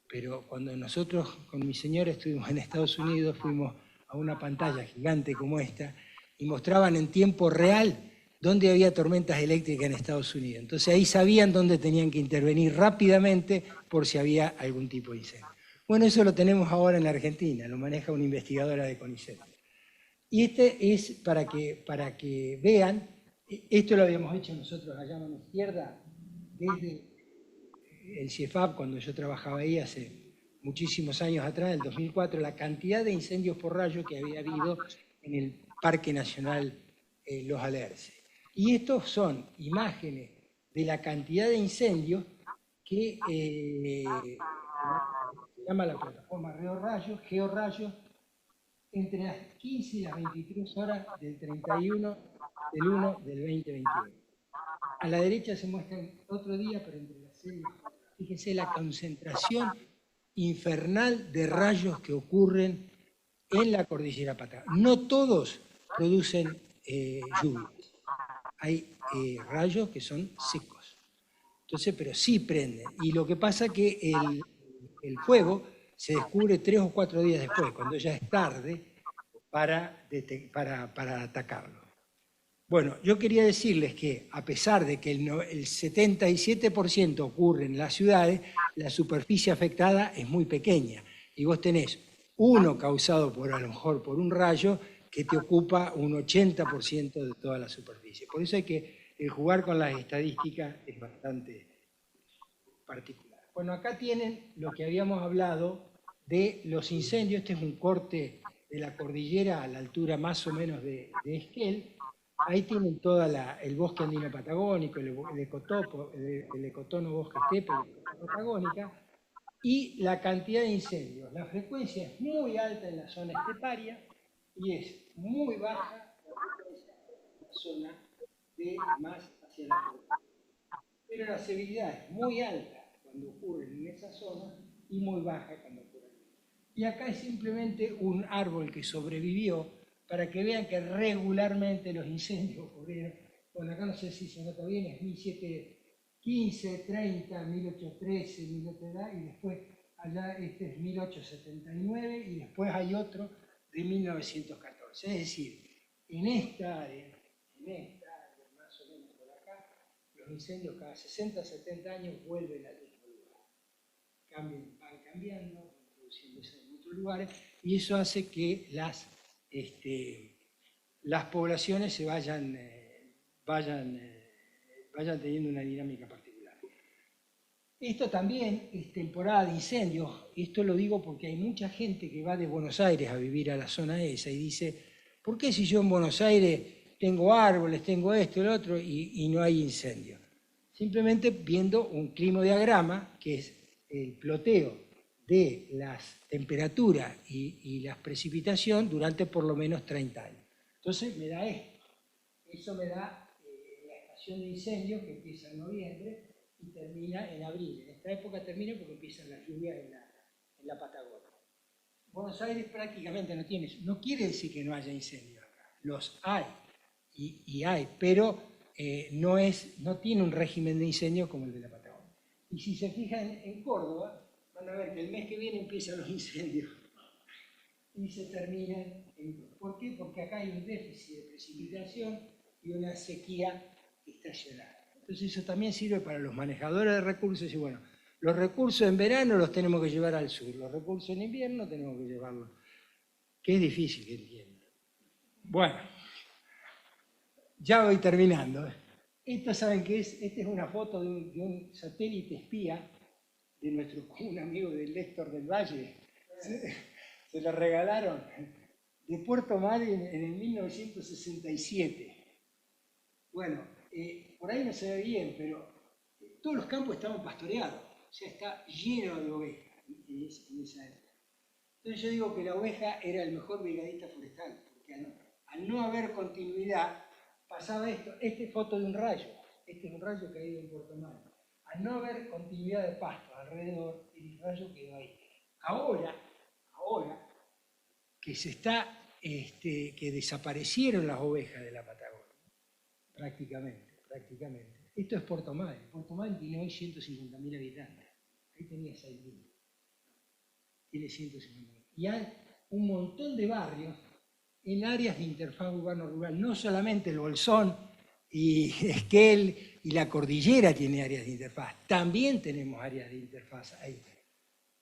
B: pero cuando nosotros con mi señora estuvimos en Estados Unidos, fuimos a una pantalla gigante como esta y mostraban en tiempo real dónde había tormentas eléctricas en Estados Unidos. Entonces ahí sabían dónde tenían que intervenir rápidamente por si había algún tipo de incendio. Bueno, eso lo tenemos ahora en la Argentina, lo maneja una investigadora de CONICET. Y este es para que vean, esto lo habíamos hecho nosotros allá a mano izquierda, desde el CIEFAP, cuando yo trabajaba ahí hace muchísimos años atrás, en el 2004, la cantidad de incendios por rayo que había habido en el Parque Nacional Los Alerces. Y estos son imágenes de la cantidad de incendios que se llama la plataforma Georrayos, entre las 15 y las 23 horas del 31 del 1 del 2021. A la derecha se muestra otro día, pero entre las series, fíjense la concentración infernal de rayos que ocurren en la cordillera Patagónica. No todos producen lluvias. Hay rayos que son secos. Entonces, pero sí prenden. Y lo que pasa es que el fuego se descubre 3 o 4 días después, cuando ya es tarde para atacarlo. Bueno, yo quería decirles que a pesar de que el 77% ocurre en las ciudades, la superficie afectada es muy pequeña. Y vos tenés uno causado a lo mejor por un rayo que te ocupa un 80% de toda la superficie. Por eso hay que jugar con las estadísticas es bastante particular. Bueno, acá tienen lo que habíamos hablado de los incendios. Este es un corte de la cordillera a la altura más o menos de Esquel. Ahí tienen todo el bosque andino patagónico, el ecotono bosque estepe, la patagónica, y la cantidad de incendios. La frecuencia es muy alta en la zona esteparia y es muy baja en la zona de más hacia la costa. Pero la severidad es muy alta cuando ocurre en esa zona y muy baja cuando ocurre. Y acá es simplemente un árbol que sobrevivió para que vean que regularmente los incendios ocurrieron. Bueno, acá no sé si se nota bien, es 1715, 30, 1813, 1830, y después allá este es 1879 y después hay otro de 1914. Es decir, en esta área más o menos por acá, los incendios cada 60, 70 años vuelven al mismo lugar. Van cambiando, van produciéndose en otros lugares, y eso hace que las poblaciones se vayan teniendo una dinámica particular. Esto también es temporada de incendios. Esto lo digo porque hay mucha gente que va de Buenos Aires a vivir a la zona esa y dice, ¿por qué si yo en Buenos Aires tengo árboles, tengo esto y lo otro y no hay incendio? Simplemente viendo un climodiagrama, que es el ploteo de las temperaturas y las precipitaciones durante por lo menos 30 años. Entonces me da esto. Eso me da la estación de incendios que empieza en noviembre y termina en abril. En esta época termina porque empiezan las lluvias en la Patagonia. Buenos Aires prácticamente no tiene eso. No quiere decir que no haya incendios acá. Los hay y hay, pero no tiene un régimen de incendios como el de la Patagonia. Y si se fijan en Córdoba, van a ver que el mes que viene empiezan los incendios y se terminan en... ¿Por qué? Porque acá hay un déficit de precipitación y una sequía estacional. Entonces eso también sirve para los manejadores de recursos y bueno, los recursos en verano los tenemos que llevar al sur, los recursos en invierno tenemos que llevarlos, que es difícil que entiendan. Bueno, ya voy terminando. Esto, ¿saben qué es? Esta es una foto de un satélite espía de un amigo del Héctor del Valle. Se lo regalaron de Puerto Madryn en el 1967. Bueno, por ahí no se ve bien, pero todos los campos estaban pastoreados. O sea, está lleno de ovejas en esa época. Entonces yo digo que la oveja era el mejor brigadista forestal, porque al no haber continuidad, pasaba esto. Esta es foto de un rayo. Este es un rayo caído en Puerto Madryn. Al no haber continuidad de pasto alrededor, el rayo quedó ahí. Ahora que que desaparecieron las ovejas de la Patagonia, prácticamente. Esto es Puerto Madryn. Puerto Madryn tiene hoy 150.000 habitantes. Ahí tenía 6.000. Tiene 150.000. Y hay un montón de barrios en áreas de interfaz urbano-rural. No solamente el Bolsón y Esquel y la cordillera tiene áreas de interfaz. También tenemos áreas de interfaz ahí.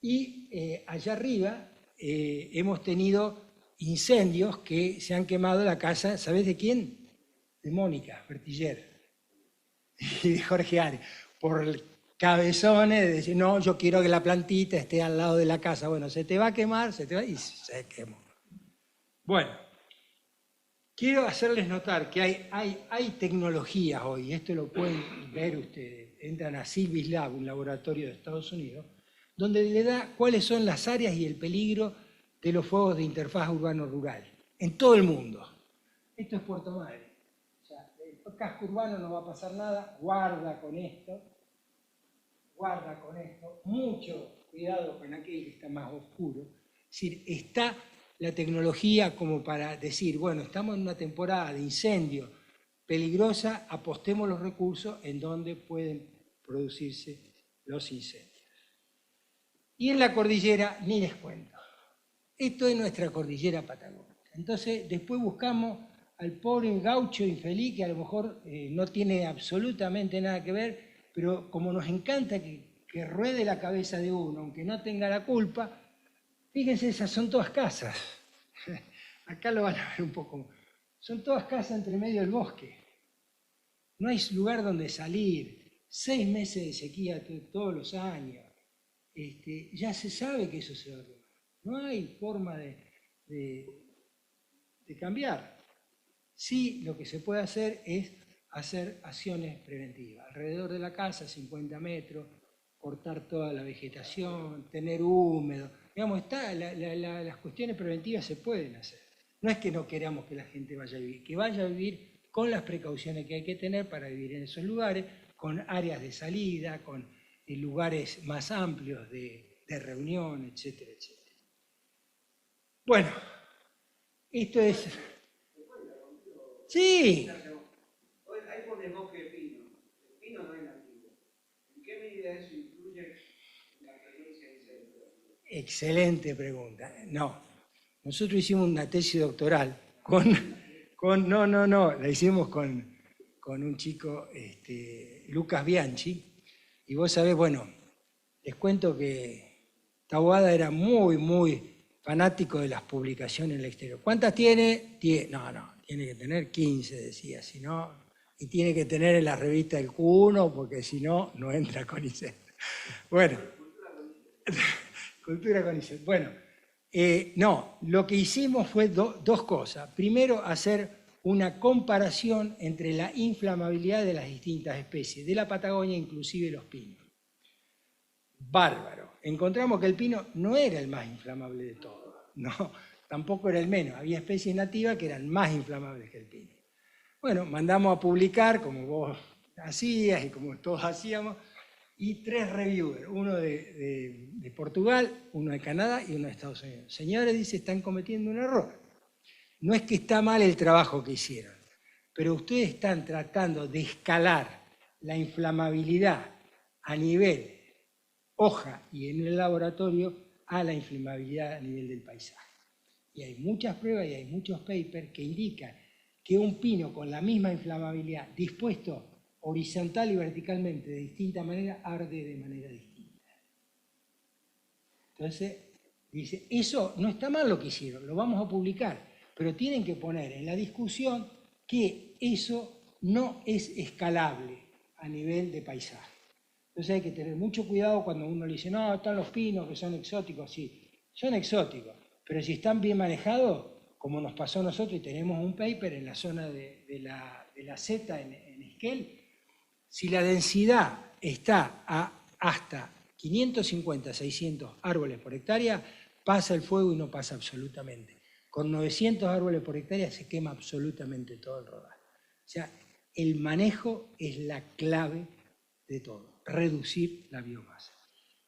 B: Y allá arriba hemos tenido incendios que se han quemado la casa, ¿sabés de quién? De Mónica Bertiller y de Jorge Arias, por cabezones de decir, no, yo quiero que la plantita esté al lado de la casa. Bueno, se te va a quemar, y se quemó. Bueno, quiero hacerles notar que hay tecnologías hoy, esto lo pueden ver ustedes, entran a Silvis Lab, un laboratorio de Estados Unidos, donde le da cuáles son las áreas y el peligro de los fuegos de interfaz urbano-rural, en todo el mundo. Esto es Puerto Madryn. O sea, el casco urbano no va a pasar nada, guarda con esto, mucho cuidado con aquel que está más oscuro. Es decir, está la tecnología como para decir, bueno, estamos en una temporada de incendio peligrosa, apostemos los recursos en donde pueden producirse los incendios. Y en la cordillera, ni les cuento. Esto es nuestra cordillera patagónica. Entonces, después buscamos al pobre gaucho infeliz, que a lo mejor no tiene absolutamente nada que ver, pero como nos encanta que ruede la cabeza de uno, aunque no tenga la culpa, fíjense, esas son todas casas. Acá lo van a ver un poco. Son todas casas entre medio del bosque. No hay lugar donde salir. 6 meses de sequía todos los años. Ya se sabe que eso se va a quemar. No hay forma de cambiar. Sí, lo que se puede hacer es hacer acciones preventivas. Alrededor de la casa, 50 metros, cortar toda la vegetación, tener húmedo. Digamos, las cuestiones preventivas se pueden hacer. No es que no queramos que la gente vaya a vivir, que vaya a vivir con las precauciones que hay que tener para vivir en esos lugares, con áreas de salida, con lugares más amplios de reunión, etcétera, etcétera. Bueno, esto es... Sí.
C: Ahí pone bosque de pino. El pino no es nativo. ¿En qué medida eso influye en la presencia de incendios?
B: Excelente pregunta. No, nosotros hicimos una tesis doctoral la hicimos con un chico, Lucas Bianchi, y vos sabés, bueno, les cuento que Taboada era muy fanático de las publicaciones en el exterior. ¿Cuántas tiene? No, tiene que tener 15, decía, si no, y tiene que tener en la revista el Q1, porque si no, no entra con ICET. Bueno, cultura con ICET. Bueno, no, lo que hicimos fue dos cosas. Primero, hacer una comparación entre la inflamabilidad de las distintas especies, de la Patagonia, inclusive los pinos. Bárbaro. Encontramos que el pino no era el más inflamable de todos, no, tampoco era el menos. Había especies nativas que eran más inflamables que el pino. Bueno, mandamos a publicar, como vos hacías y como todos hacíamos, y 3 reviewers, uno de Portugal, uno de Canadá y uno de Estados Unidos. Señores, dice, están cometiendo un error. No es que está mal el trabajo que hicieron, pero ustedes están tratando de escalar la inflamabilidad a nivel hoja y en el laboratorio a la inflamabilidad a nivel del paisaje. Y hay muchas pruebas y hay muchos papers que indican que un pino con la misma inflamabilidad dispuesto horizontal y verticalmente de distinta manera arde de manera distinta. Entonces, dice, eso no está mal lo que hicieron, lo vamos a publicar, pero tienen que poner en la discusión que eso no es escalable a nivel de paisaje. Entonces hay que tener mucho cuidado cuando uno le dice, no, están los pinos que son exóticos. Sí, son exóticos, pero si están bien manejados, como nos pasó a nosotros, y tenemos un paper en la zona de la Z en Esquel, si la densidad está a hasta 550, 600 árboles por hectárea, pasa el fuego y no pasa absolutamente. Con 900 árboles por hectárea se quema absolutamente todo el rodal. O sea, el manejo es la clave de todo, reducir la biomasa.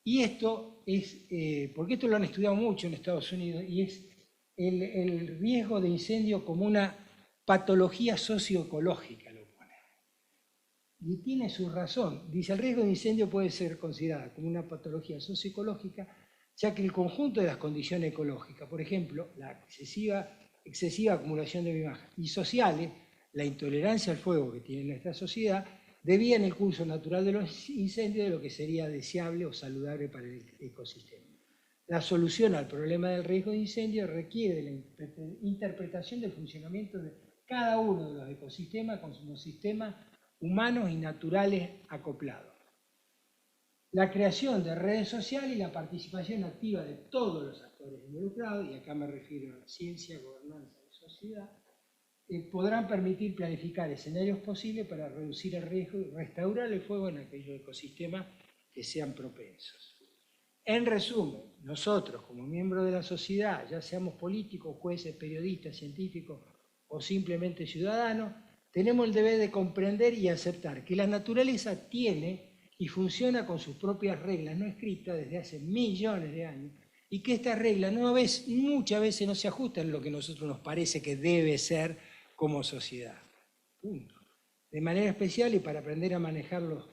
B: Y esto es, porque esto lo han estudiado mucho en Estados Unidos, y es el riesgo de incendio como una patología socioecológica, lo pone. Y tiene su razón. Dice, el riesgo de incendio puede ser considerado como una patología socioecológica, ya que el conjunto de las condiciones ecológicas, por ejemplo, la excesiva acumulación de biomasa, y sociales, la intolerancia al fuego que tiene nuestra sociedad, desvían el curso natural de los incendios de lo que sería deseable o saludable para el ecosistema. La solución al problema del riesgo de incendio requiere de la interpretación del funcionamiento de cada uno de los ecosistemas con sus sistemas humanos y naturales acoplados. La creación de redes sociales y la participación activa de todos los actores involucrados, y acá me refiero a la ciencia, gobernanza y sociedad, podrán permitir planificar escenarios posibles para reducir el riesgo y restaurar el fuego en aquellos ecosistemas que sean propensos. En resumen, nosotros como miembros de la sociedad, ya seamos políticos, jueces, periodistas, científicos o simplemente ciudadanos, tenemos el deber de comprender y aceptar que la naturaleza tiene y funciona con sus propias reglas no escritas desde hace millones de años, y que estas reglas muchas veces no se ajustan a lo que a nosotros nos parece que debe ser como sociedad. Punto. De manera especial, y para aprender a manejar los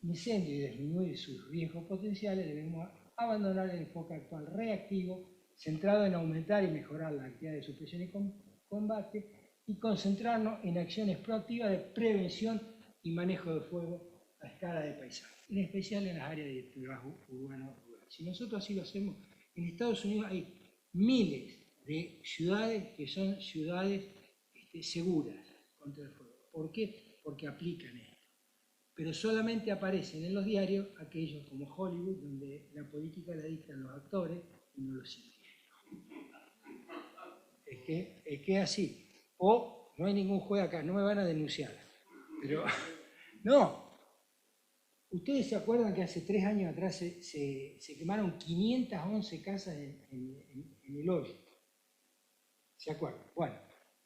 B: incendios y disminuir sus riesgos potenciales, debemos abandonar el enfoque actual reactivo, centrado en aumentar y mejorar la actividad de suppresión y combate, y concentrarnos en acciones proactivas de prevención y manejo de fuego a escala de paisaje, en especial en las áreas de trabajo urbano rural. Si nosotros así lo hacemos, en Estados Unidos hay miles de ciudades que son ciudades seguras contra el fuego. ¿Por qué? Porque aplican esto. Pero solamente aparecen en los diarios aquellos como Hollywood, donde la política la dictan los actores y no los científicos. Es que es así. O no hay ningún juez acá, no me van a denunciar. Pero no. ¿Ustedes se acuerdan que hace 3 años atrás se quemaron 511 casas en el hoyo? ¿Se acuerdan? Bueno,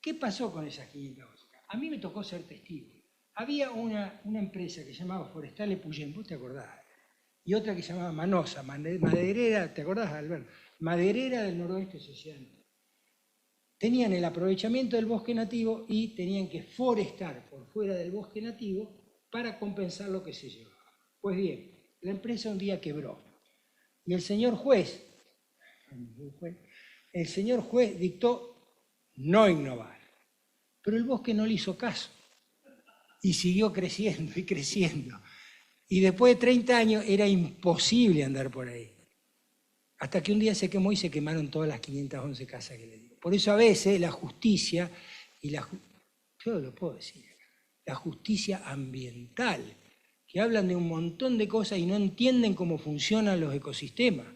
B: ¿qué pasó con esas 511 casas? A mí me tocó ser testigo. Había una empresa que se llamaba Forestales Puyén, ¿vos te acordás? Y otra que se llamaba Manosa, maderera, ¿te acordás, Alberto? Maderera del noroeste social. Tenían el aprovechamiento del bosque nativo y tenían que forestar por fuera del bosque nativo para compensar lo que se llevaba. Pues bien, la empresa un día quebró y el señor juez dictó no innovar, pero el bosque no le hizo caso y siguió creciendo y creciendo. Y después de 30 años era imposible andar por ahí. Hasta que un día se quemó y se quemaron todas las 511 casas que le digo. Por eso a veces la justicia, yo lo puedo decir, la justicia ambiental, que hablan de un montón de cosas y no entienden cómo funcionan los ecosistemas.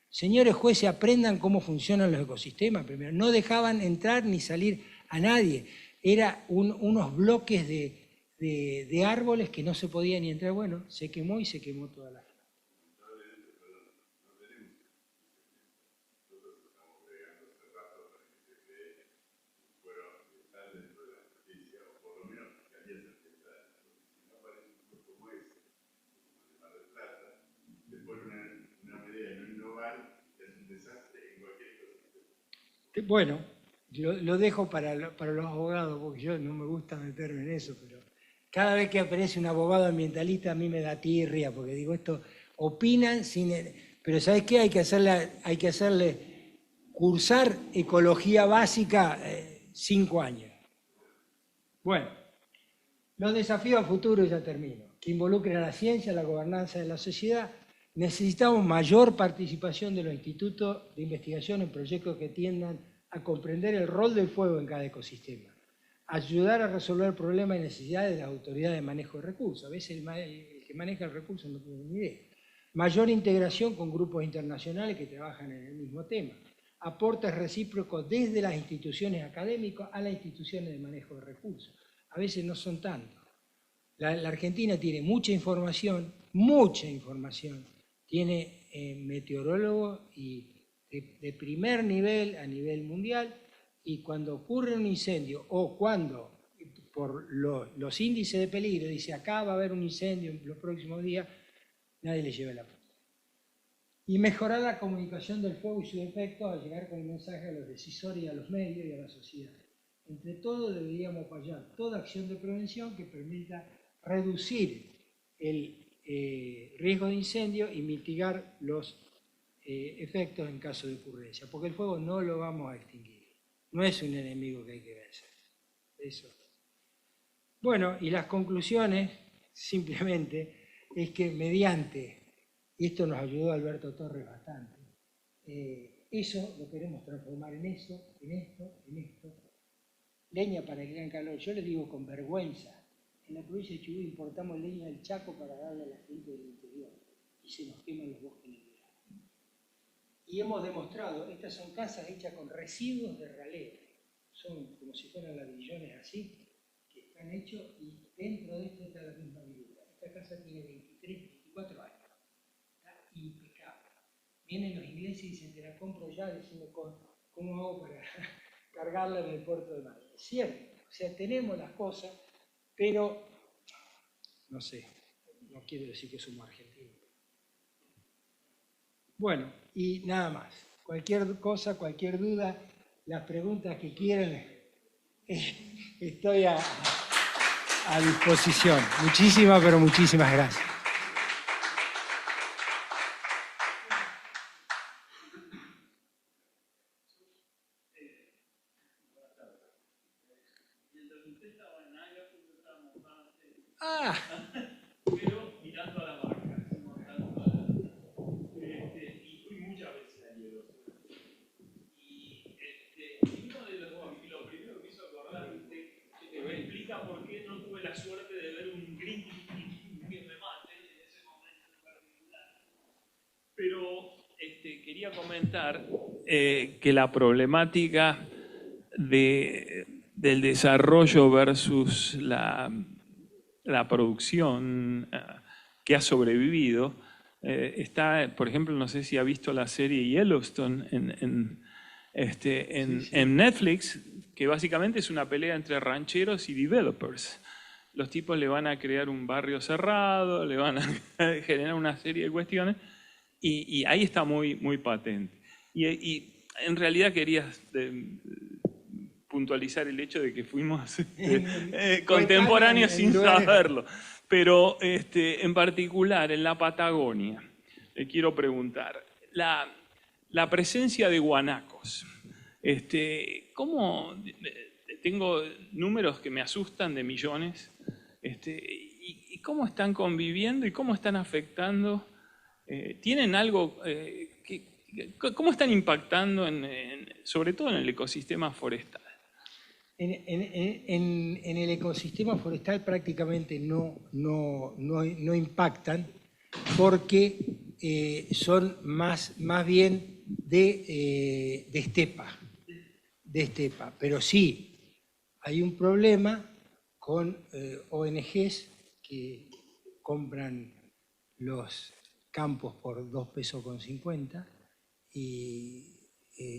B: Señores jueces, aprendan cómo funcionan los ecosistemas primero. No dejaban entrar ni salir a nadie. Era unos bloques de árboles que no se podía ni entrar. Bueno, se quemó y se quemó toda la gente. Bueno, lo dejo para los abogados, porque yo no me gusta meterme en eso, pero cada vez que aparece un abogado ambientalista a mí me da tirria, porque digo, esto opinan sin... Pero ¿sabes qué? Hay que hacerle cursar ecología básica 5 años. Bueno, los desafíos futuros, ya termino, que involucren a la ciencia, la gobernanza de la sociedad. Necesitamos mayor participación de los institutos de investigación en proyectos que tiendan a comprender el rol del fuego en cada ecosistema. ayudar a resolver problemas y necesidades de las autoridades de manejo de recursos. A veces el que maneja el recurso no tiene ni idea. Mayor integración con grupos internacionales que trabajan en el mismo tema. Aportes recíprocos desde las instituciones académicas a las instituciones de manejo de recursos. A veces no son tantos. La Argentina tiene mucha información, tiene meteorólogos de primer nivel a nivel mundial, y cuando ocurre un incendio o cuando por los índices de peligro dice acá va a haber un incendio en los próximos días, nadie le lleva la punta. Y mejorar la comunicación del fuego y sus efectos al llegar con el mensaje a los decisores y a los medios y a la sociedad. Entre todos deberíamos apoyar toda acción de prevención que permita reducir el riesgo de incendio y mitigar los efectos en caso de ocurrencia, porque el fuego no lo vamos a extinguir, no es un enemigo que hay que vencer. Eso. Bueno, y las conclusiones simplemente es que mediante, y esto nos ayudó Alberto Torres bastante, eso lo queremos transformar en eso, en esto. Leña para el gran calor. Yo le digo con vergüenza, en la provincia de Chubut importamos leña del Chaco para darle a la gente del interior y se nos queman los bosques en el verano. Y hemos demostrado, estas son casas hechas con residuos de raleo, son como si fueran ladrillones así, que están hechos, y dentro de esto está la misma viruta. Esta casa tiene 23, 24 años, está impecable. Vienen los ingleses y dicen, te la compro ya, diciendo, ¿cómo hago para cargarla en el puerto de Madrid? Es cierto, o sea, tenemos las cosas, pero, no sé, no quiero decir que somos argentinos. Bueno, y nada más. Cualquier cosa, cualquier duda, las preguntas que quieran, estoy a disposición. Muchísimas, pero muchísimas gracias.
D: Pero mirando a la marca, y fui muchas veces a Hielos. Y uno de lo primero que hizo acordar, que me explica por qué no tuve la suerte de ver un Greenpeace que me mate en ese momento en particular. Pero quería comentar que la problemática del desarrollo versus la producción que ha sobrevivido está, por ejemplo, no sé si ha visto la serie Yellowstone en Netflix, que básicamente es una pelea entre rancheros y developers. Los tipos le van a crear un barrio cerrado, le van a generar una serie de cuestiones, y ahí está muy, muy patente. Y en realidad quería puntualizar el hecho de que fuimos contemporáneos sin saberlo. Pero en particular en la Patagonia, le quiero preguntar, la presencia de guanacos, ¿cómo? Tengo números que me asustan de millones, y ¿cómo están conviviendo y cómo están afectando? ¿Tienen algo cómo están impactando sobre todo en el ecosistema forestal?
B: En el ecosistema forestal prácticamente no impactan, porque son más bien de estepa. Pero sí, hay un problema con ONGs que compran los campos por 2,50 pesos, y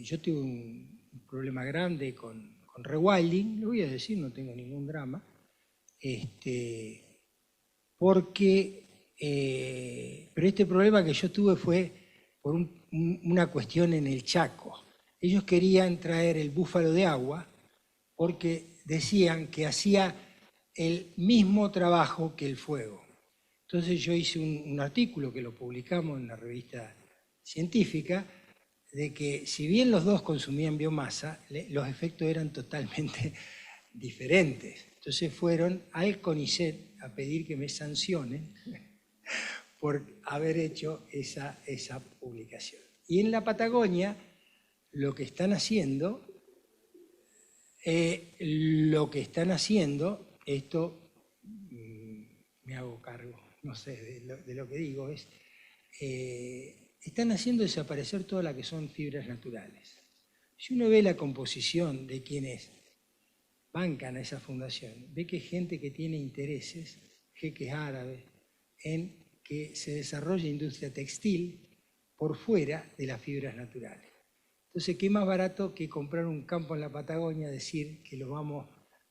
B: yo tuve un problema grande con rewilding, lo voy a decir, no tengo ningún drama, pero este problema que yo tuve fue por una cuestión en el Chaco. Ellos querían traer el búfalo de agua porque decían que hacía el mismo trabajo que el fuego. Entonces yo hice un artículo que lo publicamos en una revista científica, de que si bien los dos consumían biomasa, los efectos eran totalmente diferentes. Entonces fueron al CONICET a pedir que me sancionen por haber hecho esa publicación. Y en la Patagonia lo que están haciendo Lo que están haciendo, esto me hago cargo, no sé de lo que digo, es están haciendo desaparecer todas las que son fibras naturales. Si uno ve la composición de quienes bancan a esa fundación, ve que es gente que tiene intereses, jeques árabes, en que se desarrolle industria textil por fuera de las fibras naturales. Entonces, ¿qué más barato que comprar un campo en la Patagonia, decir que lo vamos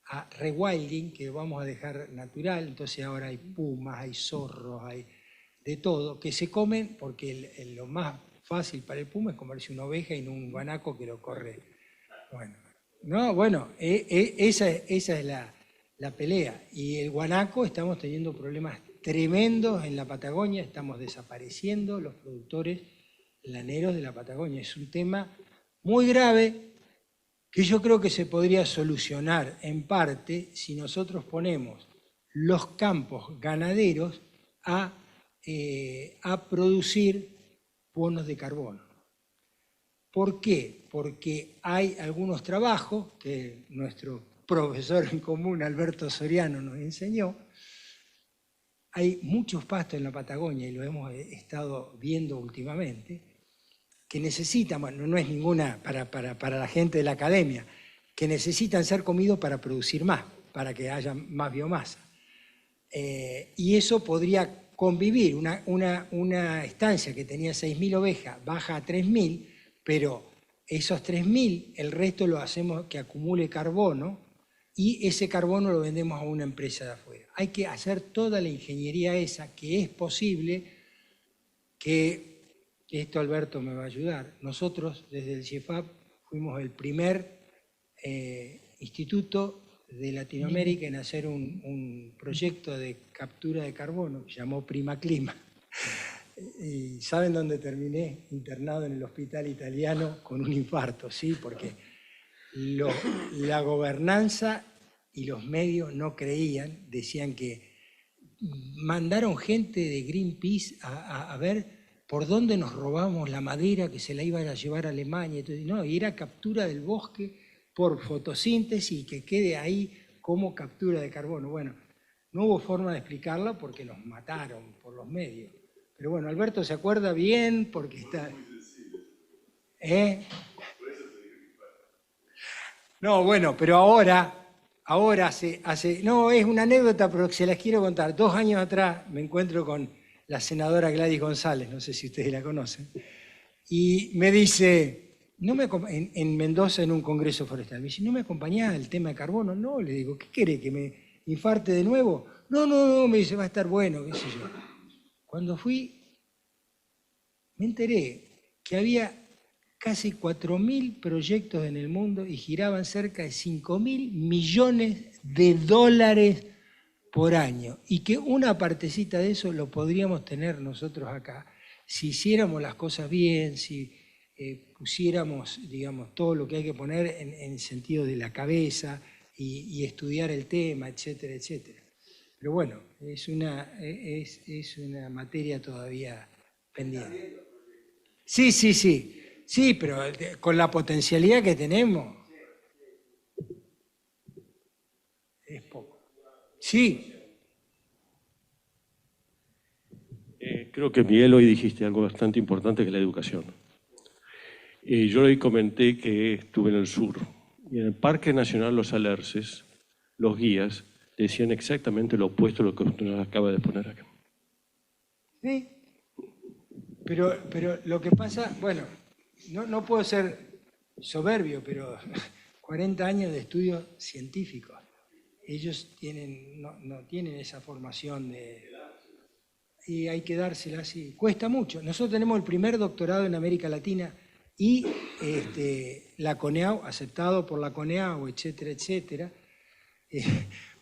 B: a rewilding, que lo vamos a dejar natural? Entonces ahora hay pumas, hay zorros, hay de todo, que se comen, porque lo más fácil para el puma es comerse una oveja y no un guanaco que lo corre. Esa es la pelea. Y el guanaco, estamos teniendo problemas tremendos en la Patagonia, estamos desapareciendo los productores laneros de la Patagonia. Es un tema muy grave que yo creo que se podría solucionar en parte si nosotros ponemos los campos ganaderos a producir bonos de carbono. ¿Por qué? Porque hay algunos trabajos que nuestro profesor en común, Alberto Soriano, nos enseñó. Hay muchos pastos en la Patagonia, y lo hemos estado viendo últimamente, que necesitan, bueno, no es ninguna para la gente de la academia, que necesitan ser comidos para producir más, para que haya más biomasa. Y eso podría convivir, una estancia que tenía 6.000 ovejas baja a 3.000, pero esos 3.000, el resto lo hacemos que acumule carbono, y ese carbono lo vendemos a una empresa de afuera. Hay que hacer toda la ingeniería esa, que es posible, que esto Alberto me va a ayudar. Nosotros desde el CIEFAP fuimos el primer instituto de Latinoamérica en hacer un proyecto de captura de carbono, que se llamó Prima Clima. ¿Y saben dónde terminé? Internado en el hospital italiano con un infarto, ¿sí? Porque la gobernanza y los medios no creían, decían que mandaron gente de Greenpeace a ver por dónde nos robamos la madera que se la iban a llevar a Alemania. Entonces, no, y era captura del bosque por fotosíntesis y que quede ahí como captura de carbono. Bueno, no hubo forma de explicarla porque nos mataron por los medios. Pero bueno, Alberto se acuerda bien porque está... No, bueno, pero ahora no, es una anécdota, pero se las quiero contar. 2 años atrás me encuentro con la senadora Gladys González, no sé si ustedes la conocen, y me dice, en Mendoza en un congreso forestal, me dice, ¿no me acompañás al tema de carbono? No, le digo, ¿qué quiere, que me infarte de nuevo? No, me dice, va a estar bueno, qué sé yo. Cuando fui, me enteré que había casi 4.000 proyectos en el mundo y giraban cerca de 5.000 millones de dólares por año, y que una partecita de eso lo podríamos tener nosotros acá, si hiciéramos las cosas bien, si pusiéramos, digamos, todo lo que hay que poner en el sentido de la cabeza y estudiar el tema, etcétera, etcétera. Pero bueno, es una materia todavía pendiente. Sí, pero con la potencialidad que tenemos, es poco. Sí.
E: Creo que, Miguel, hoy dijiste algo bastante importante, que es la educación. Yo hoy comenté que estuve en el sur, y en el Parque Nacional Los Alerces, los guías decían exactamente lo opuesto a lo que usted nos acaba de poner acá.
B: Sí, pero lo que pasa, bueno, no puedo ser soberbio, pero 40 años de estudios científicos. Ellos no tienen esa formación y hay que dársela así. Cuesta mucho. Nosotros tenemos el primer doctorado en América Latina y la CONEAU, aceptado por la CONEAU, etcétera, etcétera.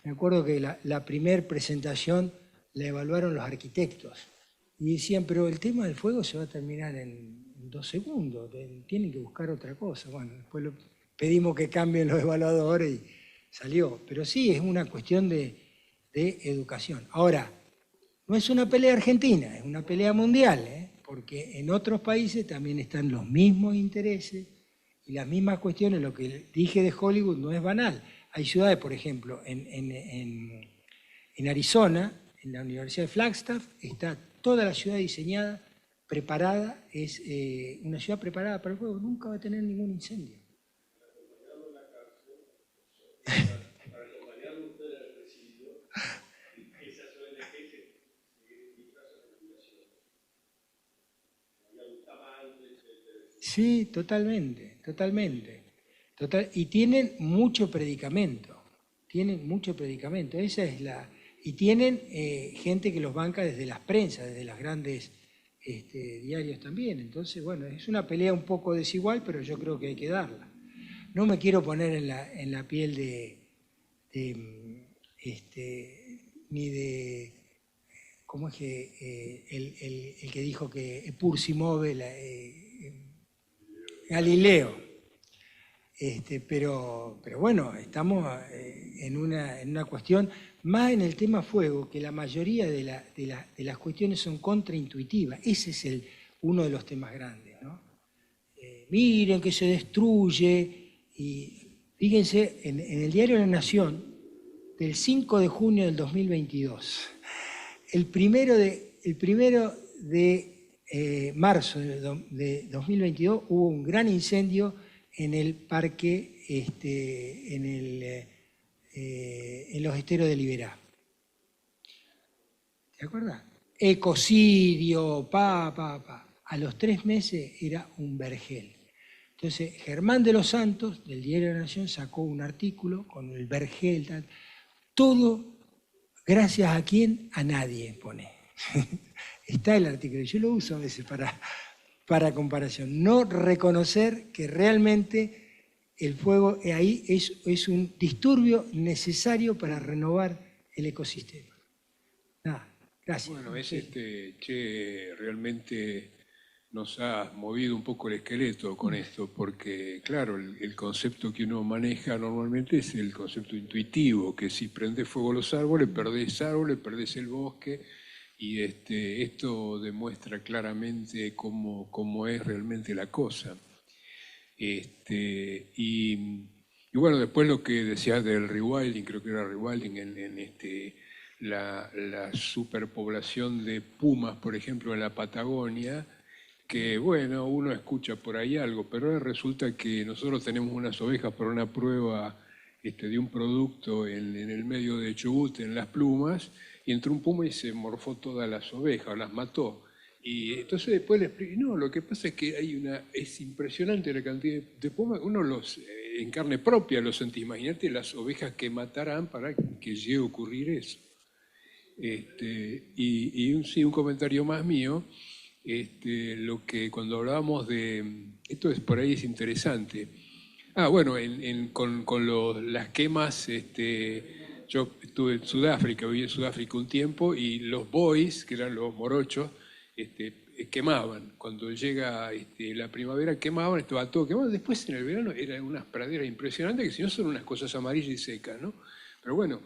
B: Me acuerdo que la primer presentación la evaluaron los arquitectos y decían, pero el tema del fuego se va a terminar en 2 segundos, tienen que buscar otra cosa. Bueno, después pedimos que cambien los evaluadores y salió. Pero sí, es una cuestión de educación. Ahora, no es una pelea argentina, es una pelea mundial, porque en otros países también están los mismos intereses Y las mismas cuestiones, lo que dije de Hollywood no es banal. Hay ciudades, por ejemplo, en Arizona, en la Universidad de Flagstaff, está toda la ciudad diseñada, preparada, es una ciudad preparada para el fuego, nunca va a tener ningún incendio. Sí, totalmente, totalmente. Y tienen mucho predicamento, esa es la... Y tienen gente que los banca desde las prensas, desde las grandes diarios también. Entonces, bueno, es una pelea un poco desigual, pero yo creo que hay que darla. No me quiero poner en la piel ni de... ¿Cómo es que el que dijo que pur si move Galileo? Pero bueno, estamos en una cuestión, más en el tema fuego, que la mayoría de las cuestiones son contraintuitivas. Ese es uno de los temas grandes, ¿no? Miren que se destruye, y fíjense, en el diario La Nación, del 5 de junio del 2022, el primero de marzo de 2022 hubo un gran incendio en el parque, en los esteros de Liberá. ¿Te acuerdas? Ecocidio, A los 3 meses era un vergel. Entonces, Germán de los Santos, del Diario de la Nación, sacó un artículo con el vergel, tal. Todo, gracias a quién, a nadie, pone. Está el artículo, yo lo uso a veces para comparación. No reconocer que realmente el fuego ahí es un disturbio necesario para renovar el ecosistema. Nada, gracias.
A: Bueno, realmente nos ha movido un poco el esqueleto con esto, porque claro, el concepto que uno maneja normalmente es el concepto intuitivo, que si prende fuego los árboles, perdés el bosque, y esto demuestra claramente cómo es realmente la cosa. Y bueno, después lo que decías del rewilding, creo que era rewilding la superpoblación de pumas, por ejemplo, en la Patagonia, que bueno, uno escucha por ahí algo, pero ahora resulta que nosotros tenemos unas ovejas para una prueba de un producto en el medio de Chubut, en Las Plumas, y entró un puma y se morfó todas las ovejas, las mató. Y entonces después le expliqué, no, lo que pasa es que es impresionante la cantidad de pumas, uno en carne propia los sentí, imagínate las ovejas que matarán para que llegue a ocurrir eso. Un comentario más mío, lo que cuando hablábamos esto por ahí es interesante. Bueno, con las quemas, yo estuve en Sudáfrica, viví en Sudáfrica un tiempo, y los boys, que eran los morochos, quemaban. Cuando llega la primavera quemaban, estaba todo quemado. Después en el verano eran unas praderas impresionantes, que si no son unas cosas amarillas y secas, ¿no? Pero bueno,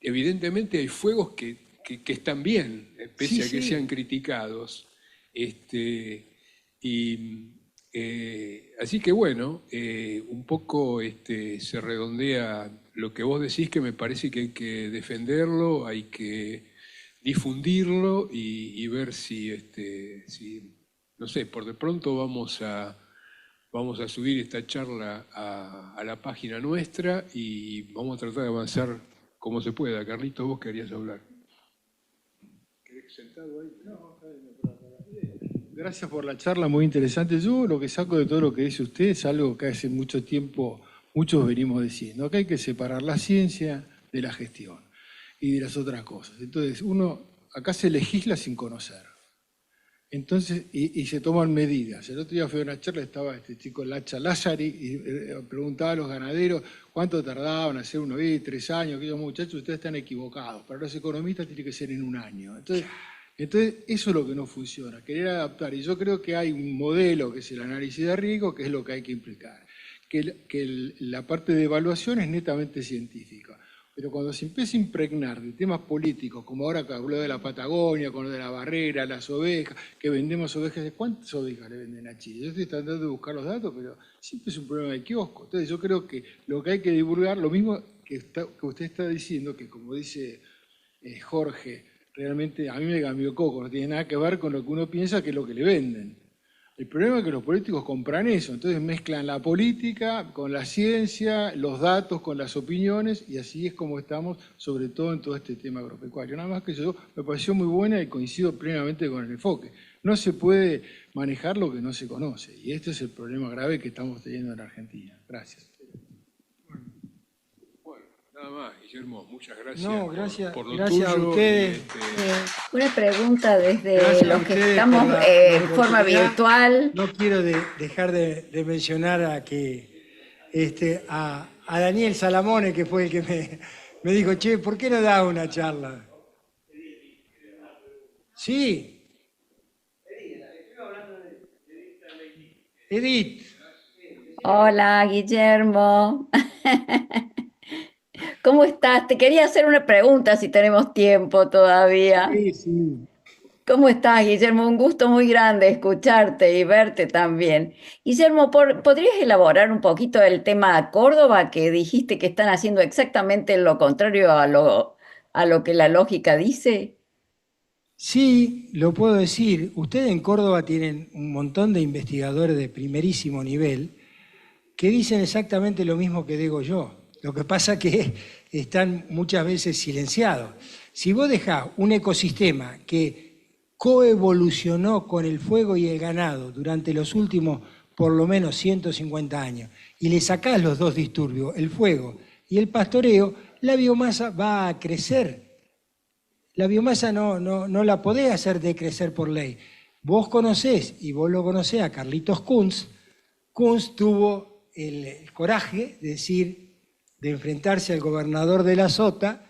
A: evidentemente hay fuegos que están bien, pese a que sean criticados. Así que bueno, un poco se redondea lo que vos decís, que me parece que hay que defenderlo, hay que difundirlo y ver si, no sé, por de pronto vamos a subir esta charla a la página nuestra y vamos a tratar de avanzar como se pueda. Carlitos, vos querías hablar. ¿Querés sentado ahí? No,
F: gracias por la charla, muy interesante. Yo lo que saco de todo lo que dice usted es algo que hace mucho tiempo muchos venimos diciendo, que hay que separar la ciencia de la gestión y de las otras cosas. Entonces, acá se legisla sin conocer. Entonces, y se toman medidas. El otro día fui a una charla, estaba este chico Lacha Lázari, y preguntaba a los ganaderos cuánto tardaban en hacer uno, 3 años, aquellos muchachos, ustedes están equivocados. Para los economistas tiene que ser en 1 año. Entonces, eso es lo que no funciona, querer adaptar. Y yo creo que hay un modelo que es el análisis de riesgo, que es lo que hay que implicar. Que la parte de evaluación es netamente científica. Pero cuando se empieza a impregnar de temas políticos, como ahora que habló de la Patagonia, con lo de la barrera, las ovejas, que vendemos ovejas, ¿cuántas ovejas le venden a Chile? Yo estoy tratando de buscar los datos, pero siempre es un problema de kiosco. Entonces yo creo que lo que hay que divulgar, lo mismo que usted está diciendo, que como dice Jorge, realmente a mí me cambió coco, no tiene nada que ver con lo que uno piensa que es lo que le venden. El problema es que los políticos compran eso, entonces mezclan la política con la ciencia, los datos con las opiniones, y así es como estamos, sobre todo en todo este tema agropecuario. Nada más que eso me pareció muy buena y coincido plenamente con el enfoque. No se puede manejar lo que no se conoce, y este es el problema grave que estamos teniendo en Argentina. Gracias.
A: Nada más, Guillermo, muchas gracias.
B: No, gracias,
A: por lo
B: gracias
A: tuyo
B: a ustedes.
G: Una pregunta desde
B: Gracias a
G: los que
B: ustedes
G: estamos
B: por la
G: en forma
B: oportunidad.
G: virtual.
B: No quiero dejar de mencionar a Daniel Salamone, que fue el que me dijo, che, ¿por qué no da una charla? Sí. Edith.
G: Hola, Guillermo. ¿Cómo estás? Te quería hacer una pregunta si tenemos tiempo todavía.
B: Sí, sí.
G: ¿Cómo estás, Guillermo? Un gusto muy grande escucharte y verte también. Guillermo, ¿podrías elaborar un poquito el tema Córdoba, que dijiste que están haciendo exactamente lo contrario a lo que la lógica dice?
B: Sí, lo puedo decir. Ustedes en Córdoba tienen un montón de investigadores de primerísimo nivel que dicen exactamente lo mismo que digo yo. Lo que pasa es que están muchas veces silenciados. Si vos dejás un ecosistema que coevolucionó con el fuego y el ganado durante los últimos por lo menos 150 años y le sacás los dos disturbios, el fuego y el pastoreo, la biomasa va a crecer. La biomasa no la podés hacer decrecer por ley. Vos conocés, y vos lo conocés, a Carlitos Kunz. Kunz tuvo el coraje de decir, de enfrentarse al gobernador de la Sota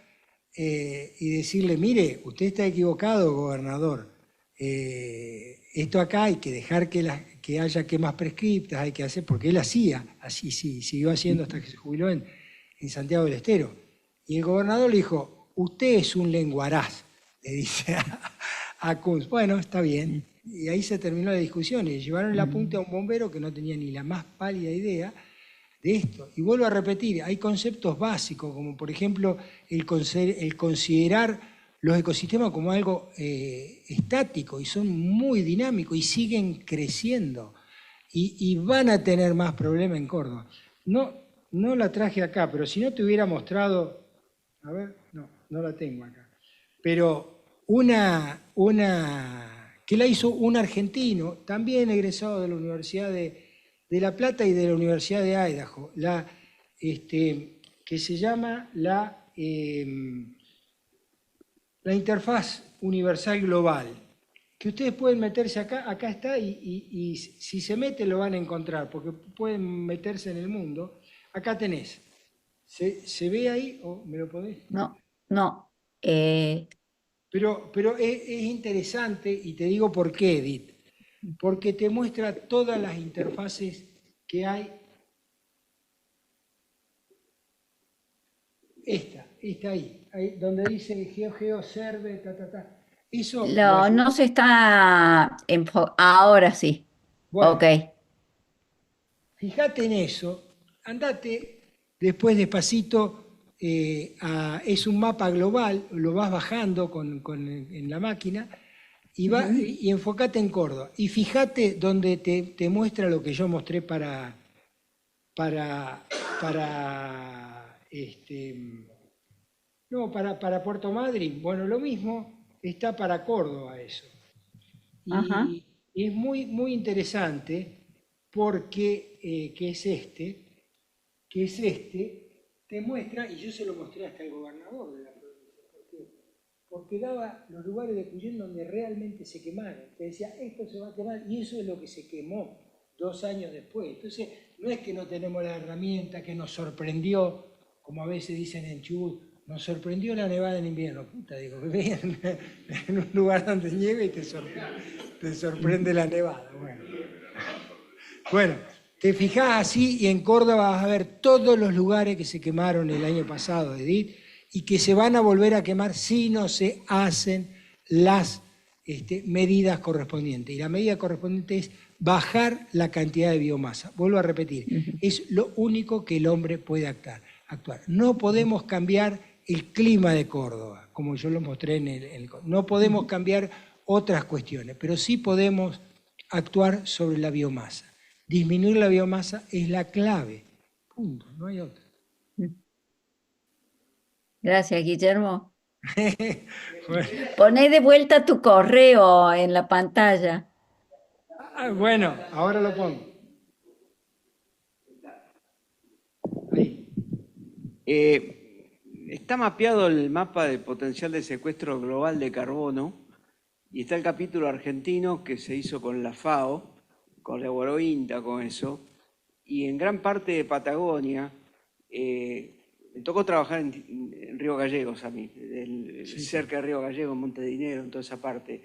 B: y decirle, mire, usted está equivocado, gobernador. Esto acá hay que dejar que haya quemas prescriptas, hay que hacer, porque él hacía, así sí, siguió haciendo hasta que se jubiló en Santiago del Estero. Y el gobernador le dijo, usted es un lenguaraz, le dice a Kunz. Bueno, está bien. Y ahí se terminó la discusión y llevaron el apunte a un bombero que no tenía ni la más pálida idea de esto. Y vuelvo a repetir, hay conceptos básicos, como por ejemplo el considerar los ecosistemas como algo estático, y son muy dinámicos y siguen creciendo y van a tener más problemas en Córdoba. No la traje acá, pero si no te hubiera mostrado, a ver, no la tengo acá, pero una que la hizo un argentino, también egresado de la Universidad de La Plata y de la Universidad de Idaho, que se llama la interfaz universal global, que ustedes pueden meterse acá está, y si se meten lo van a encontrar, porque pueden meterse en el mundo. Acá tenés. ¿Se ve ahí o me lo podés?
G: No.
B: Pero es interesante, y te digo por qué, Edith. Porque te muestra todas las interfaces que hay. Esta ahí, donde dice geo, serve, Eso
G: No se está ahora sí.
B: Bueno,
G: Ok.
B: Fíjate en eso, andate después despacito. Es un mapa global, lo vas bajando en la máquina y enfocate en Córdoba. Y fíjate donde te muestra lo que yo mostré para Puerto Madryn. Bueno, lo mismo está para Córdoba eso. Y es muy, muy interesante porque que es este, te muestra, y yo se lo mostré hasta al gobernador de la provincia, porque daba los lugares de Cuyén donde realmente se quemaron. Te decía, esto se va a quemar, y eso es lo que se quemó 2 años después. Entonces, no es que no tenemos la herramienta, que nos sorprendió, como a veces dicen en Chubut, nos sorprendió la nevada en invierno. Puta, digo, que vean en un lugar donde nieve y te sorprende la nevada. Bueno, te fijás así y en Córdoba vas a ver todos los lugares que se quemaron el año pasado, Edith, y que se van a volver a quemar si no se hacen las medidas correspondientes. Y la medida correspondiente es bajar la cantidad de biomasa. Vuelvo a repetir, es lo único que el hombre puede actuar. No podemos cambiar el clima de Córdoba, como yo lo mostré en el... No podemos cambiar otras cuestiones, pero sí podemos actuar sobre la biomasa. Disminuir la biomasa es la clave. Punto, no hay otra.
G: Gracias, Guillermo.
B: Bueno.
G: Poné de vuelta tu correo en la pantalla.
B: Bueno, ahora lo pongo. Ahí.
C: Está mapeado el mapa de potencial de secuestro global de carbono y está el capítulo argentino que se hizo con la FAO, colaboró INTA con eso, y en gran parte de Patagonia, me tocó trabajar en Río Gallegos a mí, cerca de Río Gallegos, en Montevideo, en toda esa parte,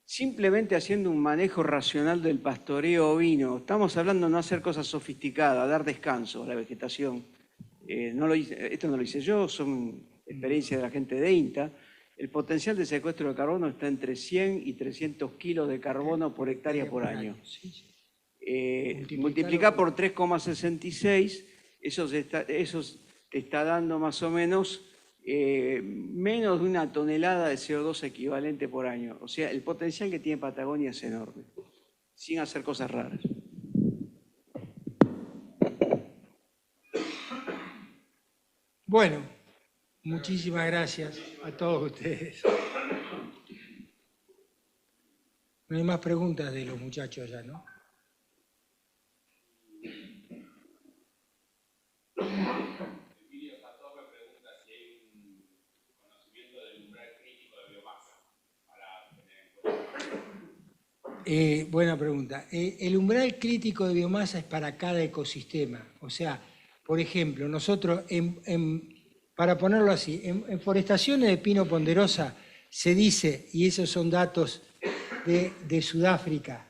C: simplemente haciendo un manejo racional del pastoreo ovino. Estamos hablando de no hacer cosas sofisticadas, dar descanso a la vegetación. Esto no lo hice yo, son experiencias de la gente de INTA. El potencial de secuestro de carbono está entre 100 y 300 kilos de carbono por hectárea por año. Multiplicar por 3,66, eso te está dando más o menos menos de 1 tonelada de CO2 equivalente por año. O sea, el potencial que tiene Patagonia es enorme, sin hacer cosas raras.
B: Bueno, muchísimas gracias a todos ustedes. No hay más preguntas de los muchachos ya, ¿no? Buena pregunta. El umbral crítico de biomasa es para cada ecosistema. O sea, por ejemplo, nosotros, para ponerlo así, en forestaciones de pino ponderosa se dice, y esos son datos de Sudáfrica,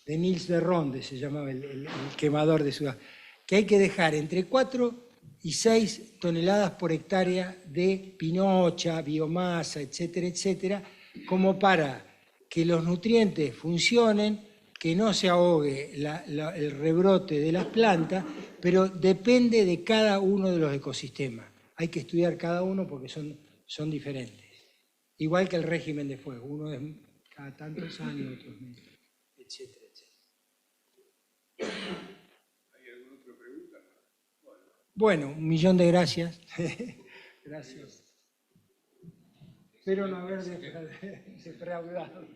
B: de Niels de Ronde, se llamaba el quemador de Sudáfrica, que hay que dejar entre 4 y 6 toneladas por hectárea de pinocha, biomasa, etcétera, etcétera, como para que los nutrientes funcionen, que no se ahogue el rebrote de las plantas, pero depende de cada uno de los ecosistemas. Hay que estudiar cada uno porque son diferentes. Igual que el régimen de fuego, uno es cada tantos años, otros menos, etcétera, etcétera.
A: ¿Hay alguna otra pregunta?
B: Bueno, 1.000.000 de gracias. Gracias. Espero no haber defraudado.